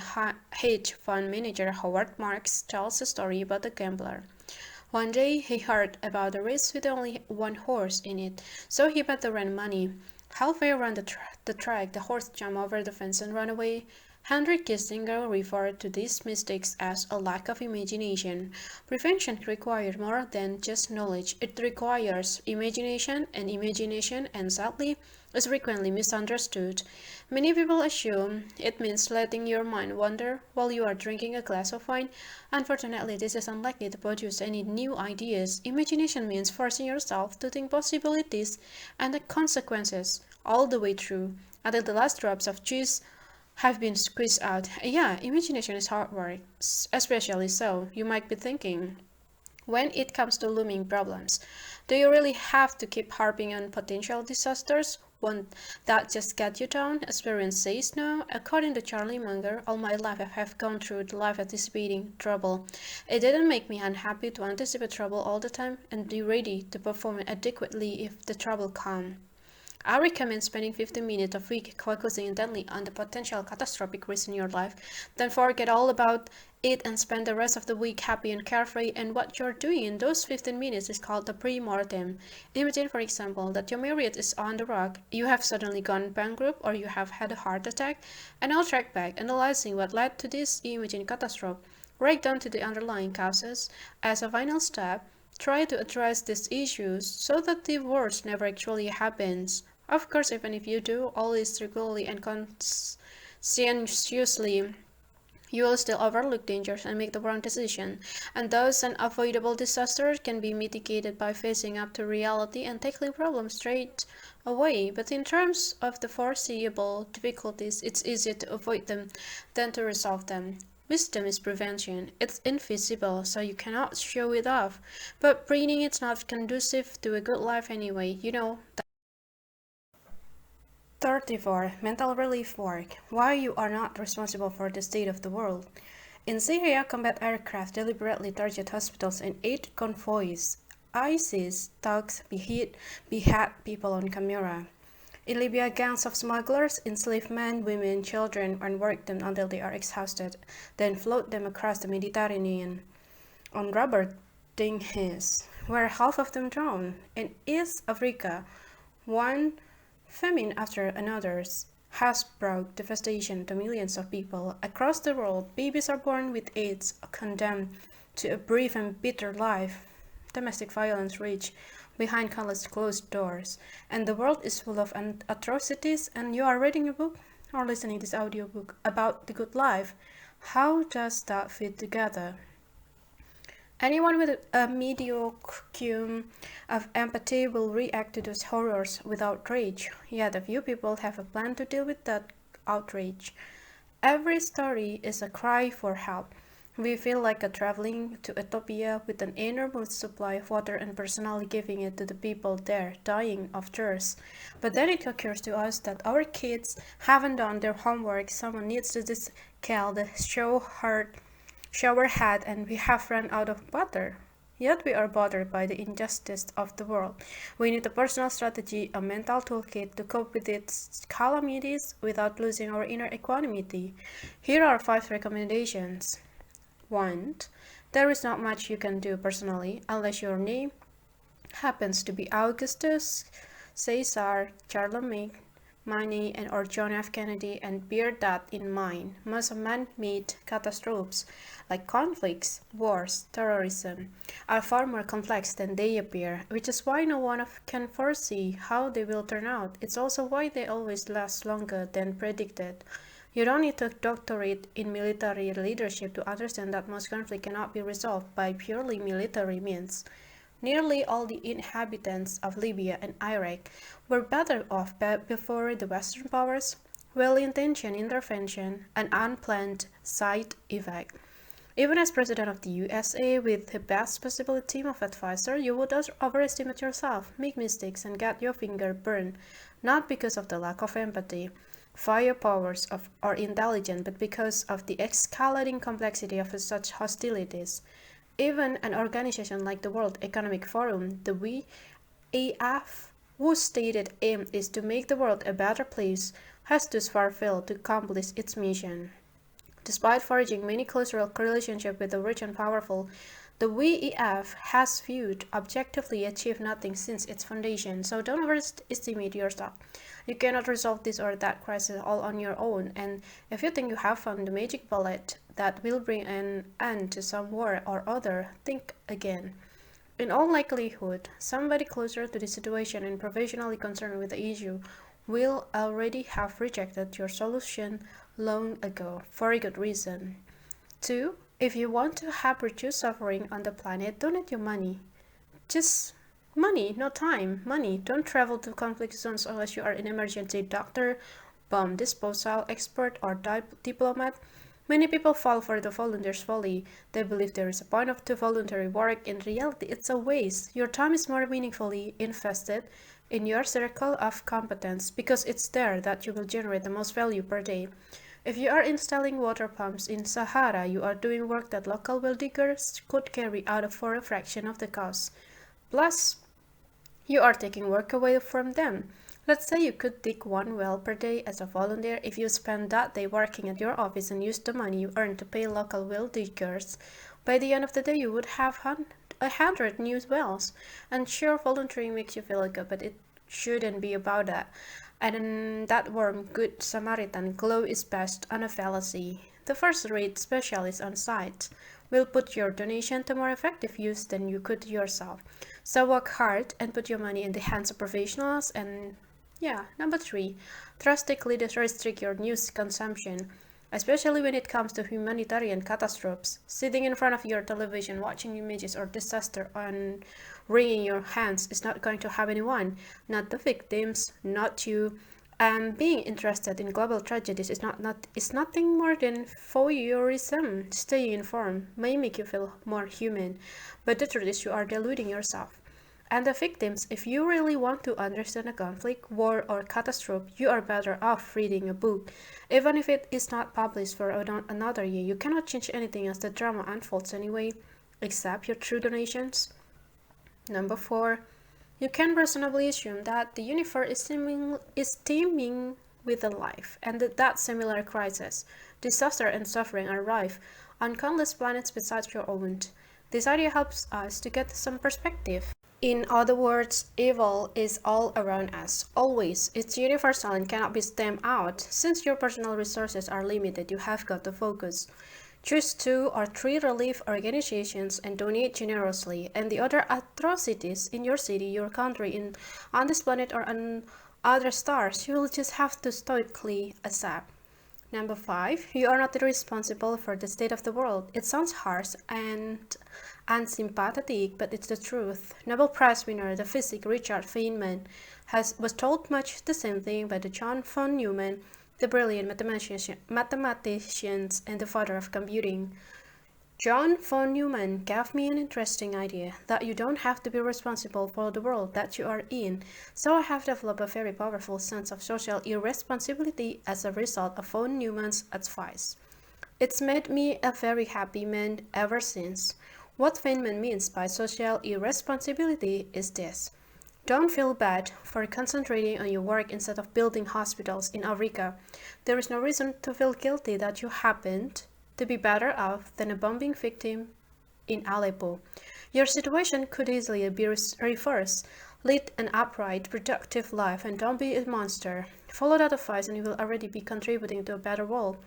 hedge fund manager Howard Marks tells a story about a gambler. One day he heard about a race with only one horse in it, so he bet the rent money. Halfway around the track, the horse jumped over the fence and ran away. Henry Kissinger referred to these mistakes as a lack of imagination. Prevention requires more than just knowledge. It requires imagination, and sadly, is frequently misunderstood. Many people assume it means letting your mind wander while you are drinking a glass of wine. Unfortunately, this is unlikely to produce any new ideas. Imagination means forcing yourself to think possibilities and the consequences all the way through until the last drops of juice have been squeezed out. Yeah, imagination is hard work, especially so. You might be thinking, when it comes to looming problems, do you really have to keep harping on potential disasters? Won't that just get you down? Experience says no. According to Charlie Munger, all my life I have gone through the life anticipating trouble. It didn't make me unhappy to anticipate trouble all the time and be ready to perform adequately if the trouble comes. I recommend spending 15 minutes a week focusing intently on the potential catastrophic risk in your life. Then forget all about it and spend the rest of the week happy and carefree. And what you're doing in those 15 minutes is called a pre-mortem. Imagine, for example, that your marriage is on the rock, you have suddenly gone bankrupt, or you have had a heart attack, and I'll track back, analyzing what led to this imagined catastrophe. Break down to the underlying causes. As a final step, try to address these issues so that the worst never actually happens. Of course, even if you do all this regularly and conscientiously, you will still overlook dangers and make the wrong decision. And those unavoidable disasters can be mitigated by facing up to reality and tackling problems straight away. But in terms of the foreseeable difficulties, it's easier to avoid them than to resolve them. Wisdom is prevention. It's invisible, so you cannot show it off. But breeding is not conducive to a good life anyway, you know. 34. Mental relief work. Why you are not responsible for the state of the world. In Syria, combat aircraft deliberately target hospitals and aid convoys. ISIS thugs behead people on camera. In Libya, gangs of smugglers enslave men, women, children, and work them until they are exhausted, then float them across the Mediterranean on rubber dinghies, where half of them drown. In East Africa, one famine after another has brought devastation to millions of people. Across the world, babies are born with AIDS, condemned to a brief and bitter life. Domestic violence rages behind countless closed doors, and the world is full of atrocities, and you are reading a book or listening to this audiobook about the good life. How does that fit together? Anyone with a mediocre of empathy will react to those horrors with outrage, yet a few people have a plan to deal with that outrage. Every story is a cry for help. We feel like a traveling to Ethiopia with an enormous supply of water and personally giving it to the people there dying of thirst. But then it occurs to us that our kids haven't done their homework, someone needs to scale the shower head, and we have run out of water. Yet we are bothered by the injustice of the world. We need a personal strategy, a mental toolkit to cope with its calamities without losing our inner equanimity. Here are 5 recommendations. 1. There is not much you can do personally unless your name happens to be Augustus, Caesar, Charlemagne, and or John F. Kennedy, and bear that in mind. Most man-made catastrophes, like conflicts, wars, terrorism, are far more complex than they appear, which is why no one can foresee how they will turn out. It's also why they always last longer than predicted. You don't need a doctorate in military leadership to understand that most conflict cannot be resolved by purely military means. Nearly all the inhabitants of Libya and Iraq were better off before the Western powers' well-intentioned intervention and unplanned side effect. Even as President of the USA with the best possible team of advisors, you would overestimate yourself, make mistakes, and get your finger burned, not because of the lack of empathy, firepowers, or intelligence, but because of the escalating complexity of such hostilities. Even an organization like the World Economic Forum, the WEF, whose stated aim is to make the world a better place, has thus far failed to accomplish its mission. Despite forging many cultural relationships with the rich and powerful, the WEF has viewed objectively achieved nothing since its foundation, so don't overestimate yourself. You cannot resolve this or that crisis all on your own, and if you think you have found the magic bullet that will bring an end to some war or other, think again. In all likelihood, somebody closer to the situation and professionally concerned with the issue will already have rejected your solution long ago, for a good reason. 2. If you want to have reduced suffering on the planet, donate your money. Just money, no time. Money. Don't travel to conflict zones unless you are an emergency doctor, bomb disposal expert, or diplomat. Many people fall for the volunteer's folly. They believe there is a point of the voluntary work. In reality, it's a waste. Your time is more meaningfully invested in your circle of competence because it's there that you will generate the most value per day. If you are installing water pumps in Sahara, you are doing work that local well diggers could carry out for a fraction of the cost. Plus, you are taking work away from them. Let's say you could dig 1 well per day as a volunteer. If you spend that day working at your office and use the money you earn to pay local well diggers, by the end of the day you would have 100 new wells. And sure, volunteering makes you feel good, but it shouldn't be about that. And that warm, good Samaritan glow is based on a fallacy. The first-rate specialist on site will put your donation to more effective use than you could yourself. So work hard and put your money in the hands of professionals. And number 3, drastically restrict your news consumption, especially when it comes to humanitarian catastrophes. Sitting in front of your television watching images of disaster and wringing your hands is not going to help anyone, not the victims, not you. And being interested in global tragedies is nothing more than voyeurism. Staying informed may make you feel more human, but the truth is you are deluding yourself. And the victims, if you really want to understand a conflict, war, or catastrophe, you are better off reading a book. Even if it is not published for another year, you cannot change anything as the drama unfolds anyway, except your true donations. Number 4, You can reasonably assume that the universe is teeming with a life, and that similar crises, disaster, and suffering are rife on countless planets besides your own. This idea helps us to get some perspective. In other words, evil is all around us, always. It's universal and cannot be stamped out. Since your personal resources are limited, you have got to focus. Choose 2 or 3 relief organizations and donate generously, and the other atrocities in your city, your country, on this planet, or on other stars, you will just have to stoically accept. Number 5, you are not responsible for the state of the world. It sounds harsh and unsympathetic, but it's the truth. Nobel Prize winner, the physicist Richard Feynman, was told much the same thing by the John von Neumann, the brilliant mathematicians and the father of computing. John von Neumann gave me an interesting idea that you don't have to be responsible for the world that you are in, so I have developed a very powerful sense of social irresponsibility as a result of von Neumann's advice. It's made me a very happy man ever since. What Feynman means by social irresponsibility is this. Don't feel bad for concentrating on your work instead of building hospitals in Africa. There is no reason to feel guilty that you happened to be better off than a bombing victim in Aleppo. Your situation could easily be reversed. Lead an upright, productive life and don't be a monster. Follow that advice and you will already be contributing to a better world.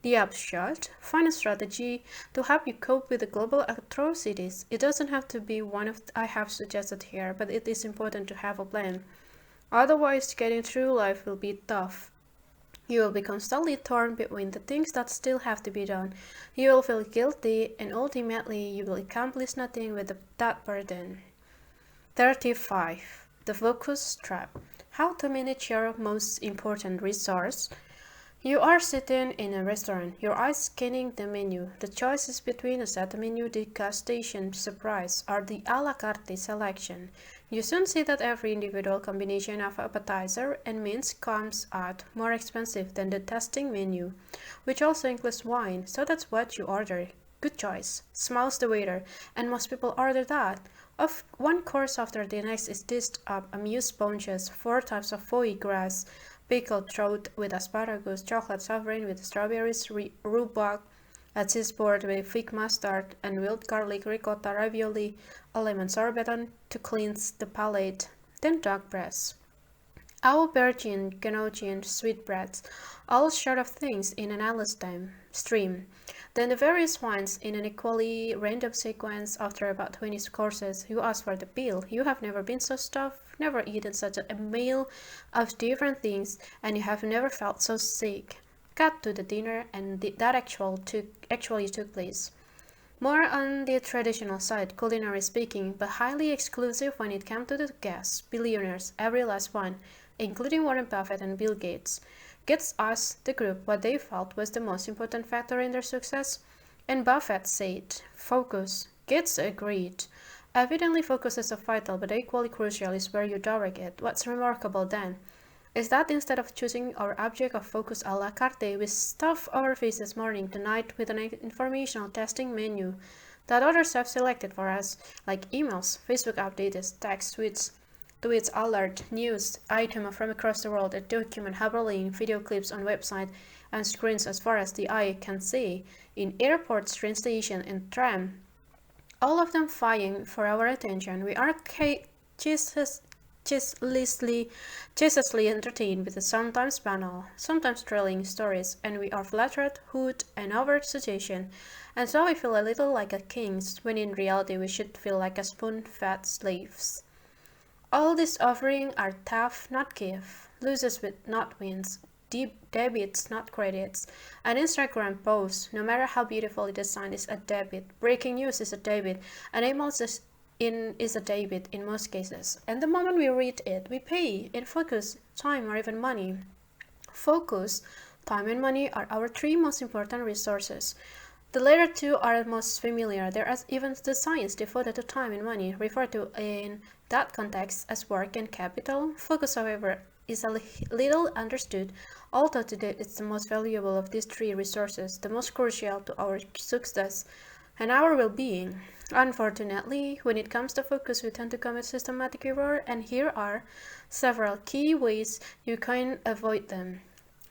The upshot, find a strategy to help you cope with the global atrocities. It doesn't have to be one of I have suggested here, but it is important to have a plan. Otherwise, getting through life will be tough. You will be constantly torn between the things that still have to be done. You will feel guilty, and ultimately you will accomplish nothing with that burden. 35. The focus trap. How to manage your most important resource. You are sitting in a restaurant, your eyes scanning the menu. The choices between a set menu, degustation, surprise, or the a la carte selection. You soon see that every individual combination of appetizer and mains comes out more expensive than the tasting menu, which also includes wine, so that's what you order. Good choice, smiles the waiter, and most people order that. Of one course after the next is dished up amuse sponges, 4 types of foie gras, pickled trout with asparagus, chocolate sovereign with strawberries, rhubarb, a cheese board with fig mustard and wild garlic, ricotta, ravioli, a lemon sorbet to cleanse the palate, then dog breast. Aubergine, gnocchi, sweetbreads, all sort of things in an endless stream. Then the various wines in an equally random sequence. After about 20 courses, you ask for the bill. You have never been so stuffed, never eaten such a meal of different things, and you have never felt so sick. Cut to the dinner, and that actually took place. More on the traditional side, culinary speaking, but highly exclusive when it came to the guests, billionaires, every last one, including Warren Buffett and Bill Gates. Gates asked the group what they felt was the most important factor in their success, and Buffett said, focus. Gates agreed. Evidently focus is vital, but equally crucial is where you direct it. What's remarkable then is that instead of choosing our object of focus a la carte, we stuff our faces morning to night with an informational testing menu that others have selected for us, like emails, Facebook updates, text tweets, alert, news, item from across the world, a document, hyperlink, video clips on website, and screens as far as the eye can see, in airports, train station, and tram. All of them vying for our attention. We are chastisely entertained with the sometimes banal, sometimes thrilling stories, and we are flattered, hood, and over suggestion, and so we feel a little like a kings, when in reality we should feel like a spoon-fed slaves. All these offerings are tough, not give, loses with not wins, debits, not credits. An Instagram post, no matter how beautifully designed, is a debit. Breaking news is a debit. An email is a debit in most cases. And the moment we read it, we pay in focus, time, or even money. Focus, time, and money are our 3 most important resources. The latter 2 are most familiar. There are even the science devoted to time and money, referred to in that context as work and capital. Focus, however, is a little understood, although today it's the most valuable of these 3 resources, the most crucial to our success. and our well-being. Unfortunately, when it comes to focus, we tend to commit systematic error, and here are several key ways you can avoid them.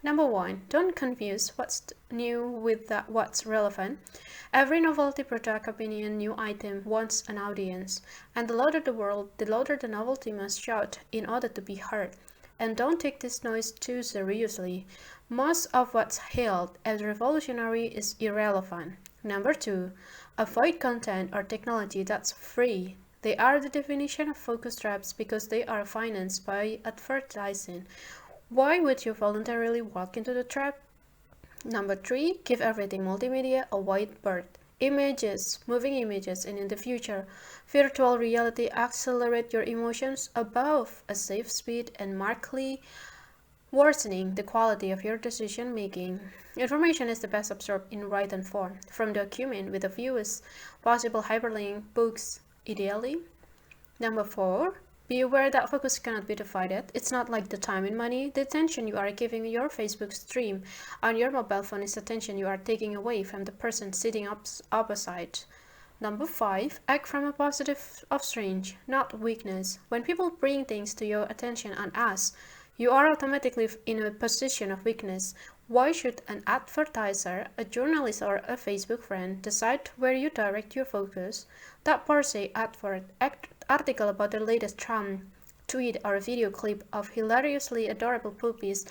Number one, don't confuse what's new with what's relevant. Every novelty product, opinion, new item wants an audience, and the louder the world, the louder the novelty must shout in order to be heard. And don't take this noise too seriously. Most of what's hailed as revolutionary is irrelevant. Number two, avoid content or technology that's free. They are the definition of focus traps because they are financed by advertising. Why would you voluntarily walk into the trap? Number three, give everything multimedia a white bird. Images, moving images, and in the future, virtual reality accelerate your emotions above a safe speed and markedly worsening the quality of your decision making. Information is the best absorbed in written form, from document with the fewest possible hyperlink books, ideally. Number four, be aware that focus cannot be divided. It's not like the time and money. The attention you are giving your Facebook stream on your mobile phone is attention you are taking away from the person sitting opposite. Number five, act from a positive of strength, not weakness. When people bring things to your attention and ask, you are automatically in a position of weakness. Why should an advertiser, a journalist, or a Facebook friend decide where you direct your focus? That per se article about the latest Trump tweet or a video clip of hilariously adorable puppies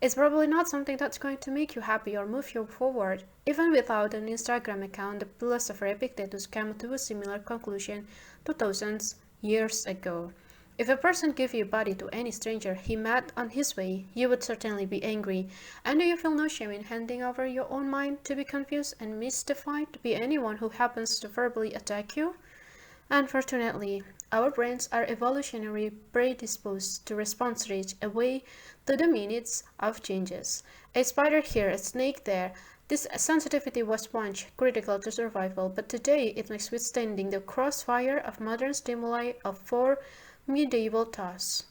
is probably not something that's going to make you happy or move you forward. Even without an Instagram account, the philosopher Epictetus came to a similar conclusion 2000 years ago. If a person gave your body to any stranger he met on his way, you would certainly be angry. And do you feel no shame in handing over your own mind to be confused and mystified by anyone who happens to verbally attack you? Unfortunately, our brains are evolutionarily predisposed to response rage away to the minutes of changes. A spider here, a snake there. This sensitivity was once critical to survival, but today it makes withstanding the crossfire of modern stimuli of four medieval tasks.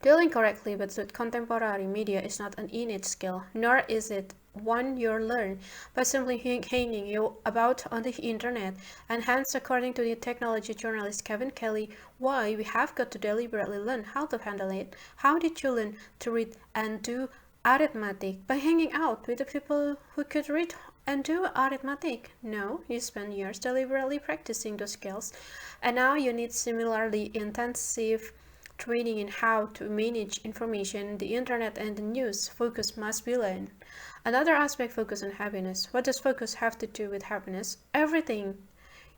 Dealing correctly with contemporary media is not an innate skill, nor is it one you learn by simply hanging you about on the internet, and hence, according to the technology journalist Kevin Kelly, why we have got to deliberately learn how to handle it. How did you learn to read and do arithmetic? By hanging out with the people who could read and do arithmetic? No, you spent years deliberately practicing those skills, and now you need similarly intensive training in how to manage information, the internet, and the news. Focus must be learned. Another aspect, focus on happiness. What does focus have to do with happiness? Everything.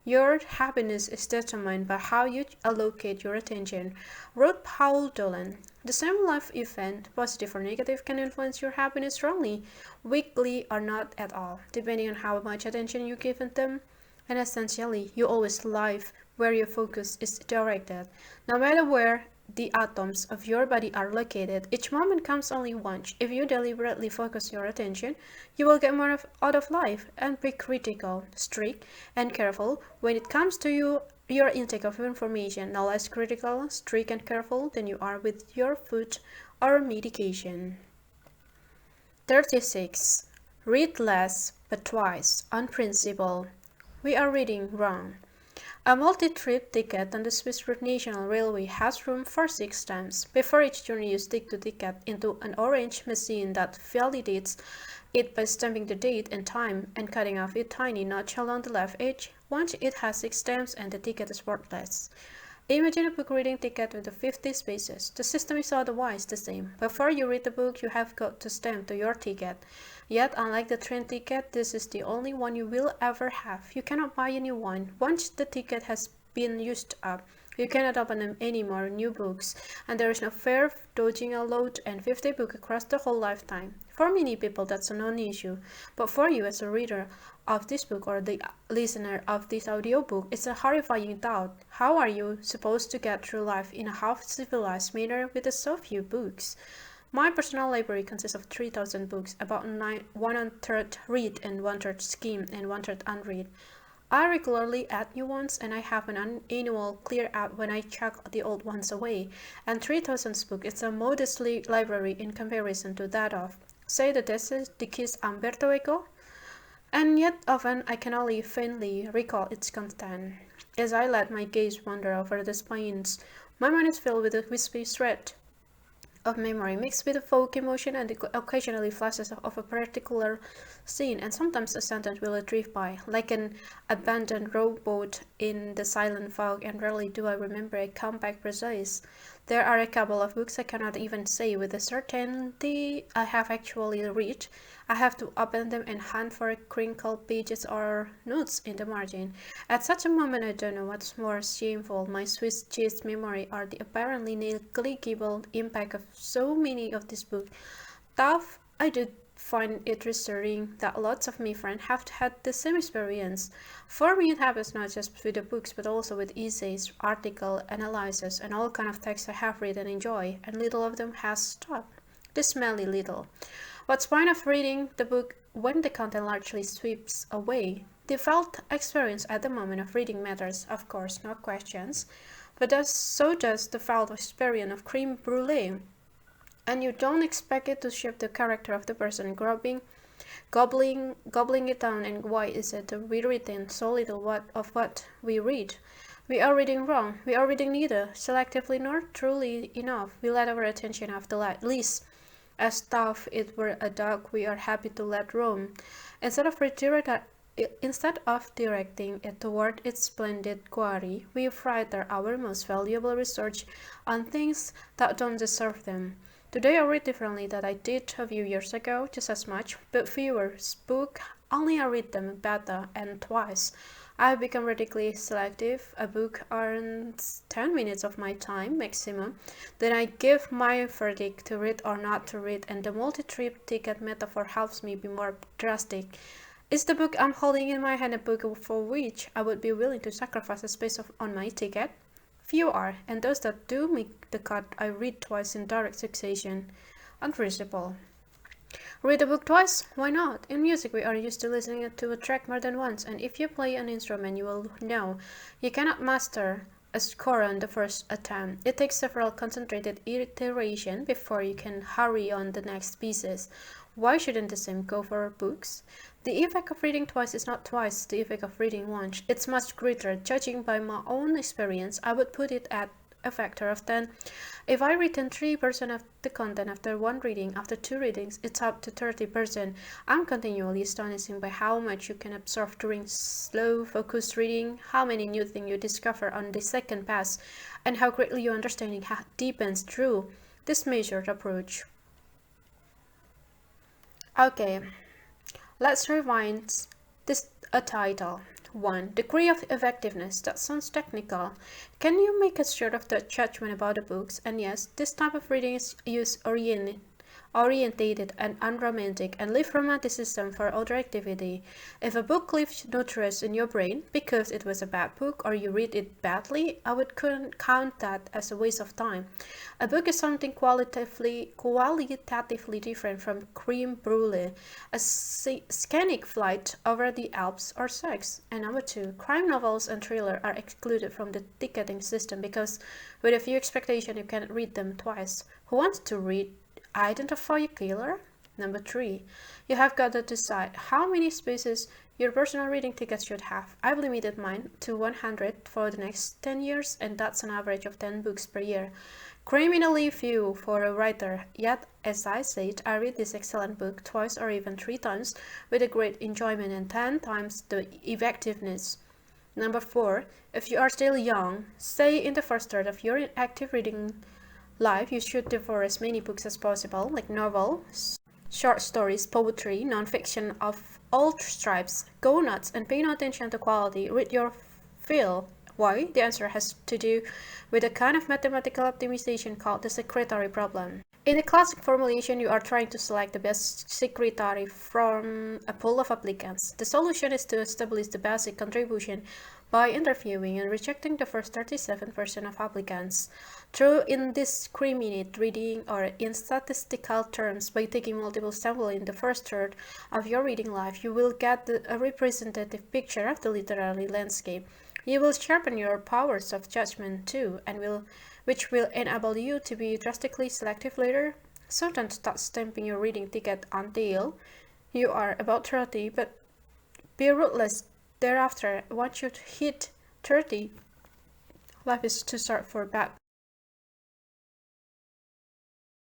Your happiness is determined by how you allocate your attention, wrote Paul Dolan. The same life event, positive or negative, can influence your happiness strongly, weakly, or not at all, depending on how much attention you give them. And essentially, you always live where your focus is directed. No matter where the atoms of your body are located, each moment comes only once. If you deliberately focus your attention, you will get more out of life, and be critical, strict, and careful when it comes to your intake of information. No less critical, strict, and careful than you are with your food or medication. 36. Read less, but twice, on principle. We are reading wrong. A multi-trip ticket on the Swiss National Railway has room for 6 times. Before each journey, you stick the ticket into an orange machine that validates it by stamping the date and time and cutting off a tiny notch along the left edge. Once it has 6 stamps and the ticket is worthless. Imagine a book reading ticket with 50 spaces. The system is otherwise the same. Before you read the book, you have got to stamp to your ticket. Yet, unlike the train ticket, this is the only one you will ever have. You cannot buy a new one. Once the ticket has been used up, you cannot open any more new books, and there is no fair dodging a load and 50 books across the whole lifetime. For many people, that's a non-issue, but for you as a reader of this book or the listener of this audiobook, it's a horrifying thought. How are you supposed to get through life in a half-civilized manner with so few books? My personal library consists of 3,000 books, about 1/3 read and 1/3 skim and 1/3 unread. I regularly add new ones, and I have an annual clear out when I chuck the old ones away, and 3,000 books is a modest library in comparison to that of, say, the Decís Umberto Eco. and yet often I can only faintly recall its content. As I let my gaze wander over the spines, my mind is filled with a wispy thread of memory mixed with a folk emotion and occasionally flashes of a particular scene, and sometimes a sentence will drift by, like an abandoned rowboat in the silent fog, and rarely do I remember a compact precise. There are a couple of books I cannot even say with a certainty I have actually read. I have to open them and hunt for crinkled pages or notes in the margin. At such a moment I don't know what's more shameful, my Swiss cheese memory or the apparently negligible impact of so many of these books. Tough, I do find it reassuring that lots of my friends have had the same experience. For me it happens not just with the books but also with essays, article, analysis and all kind of texts I have read and enjoy, and little of them has stuck. Dismally little. What's point of reading the book when the content largely sweeps away? The felt experience at the moment of reading matters, of course, no questions, but so does the felt experience of creme brulee. And you don't expect it to shape the character of the person gobbling it down. And why is it that we retain so little of what we read? We are reading wrong. We are reading neither selectively nor truly enough. We let our attention have the least. As though it were a dog we are happy to let roam. Instead of directing it toward its splendid quarry, we fritter our most valuable research on things that don't deserve them. Today I read differently than I did a few years ago, just as much, but fewer books. Only I read them better and twice. I have become radically selective. A book earns 10 minutes of my time maximum. Then I give my verdict to read or not to read, and the multi-trip ticket metaphor helps me be more drastic. Is the book I'm holding in my hand a book for which I would be willing to sacrifice a space on my ticket? Few are, and those that do make the cut I read twice in direct succession. Unreasonable. Read a book twice? Why not? In music we are used to listening to a track more than once, and if you play an instrument you will know you cannot master a score on the first attempt. It takes several concentrated iterations before you can hurry on the next pieces. Why shouldn't the same go for books? The effect of reading twice is not twice the effect of reading once. It's much greater. Judging by my own experience, I would put it at a factor of 10. If I retain 3% of the content after one reading, after two readings, it's up to 30%. I'm continually astonished by how much you can absorb during slow, focused reading, how many new things you discover on the second pass, and how greatly your understanding deepens through this measured approach. Okay, let's rewind this a title. 1. Degree of effectiveness. That sounds technical. Can you make a sort of the judgment about the books? And yes, this type of reading is orientated and unromantic, and leave romanticism for other activity. If a book leaves no trace in your brain because it was a bad book or you read it badly, I would count that as a waste of time. A book is something qualitatively different from creme brulee, a scenic flight over the Alps, or sex. And number 2, crime novels and thriller are excluded from the ticketing system because with a few expectations you cannot read them twice. Who wants to identify a killer? Number 3, you have got to decide how many spaces your personal reading tickets should have. I've limited mine to 100 for the next 10 years, and that's an average of 10 books per year. Criminally few for a writer, yet as I said, I read this excellent book twice or even 3 times with a great enjoyment and 10 times the effectiveness. Number 4, if you are still young, say in the first third of your active reading life, you should devour as many books as possible, like novels, short stories, poetry, non-fiction of all stripes. Go nuts and pay no attention to quality. Read your fill. Why? The answer has to do with a kind of mathematical optimization called the secretary problem. In the classic formulation, you are trying to select the best secretary from a pool of applicants. The solution is to establish the basic contribution by interviewing and rejecting the first 37% of applicants. Through indiscriminate reading, or in statistical terms, by taking multiple samples in the first third of your reading life, you will get a representative picture of the literary landscape. You will sharpen your powers of judgment too, which will enable you to be drastically selective later. So don't start stamping your reading ticket until you are about 30, but Be ruthless thereafter. Once you hit 30, life is too short for back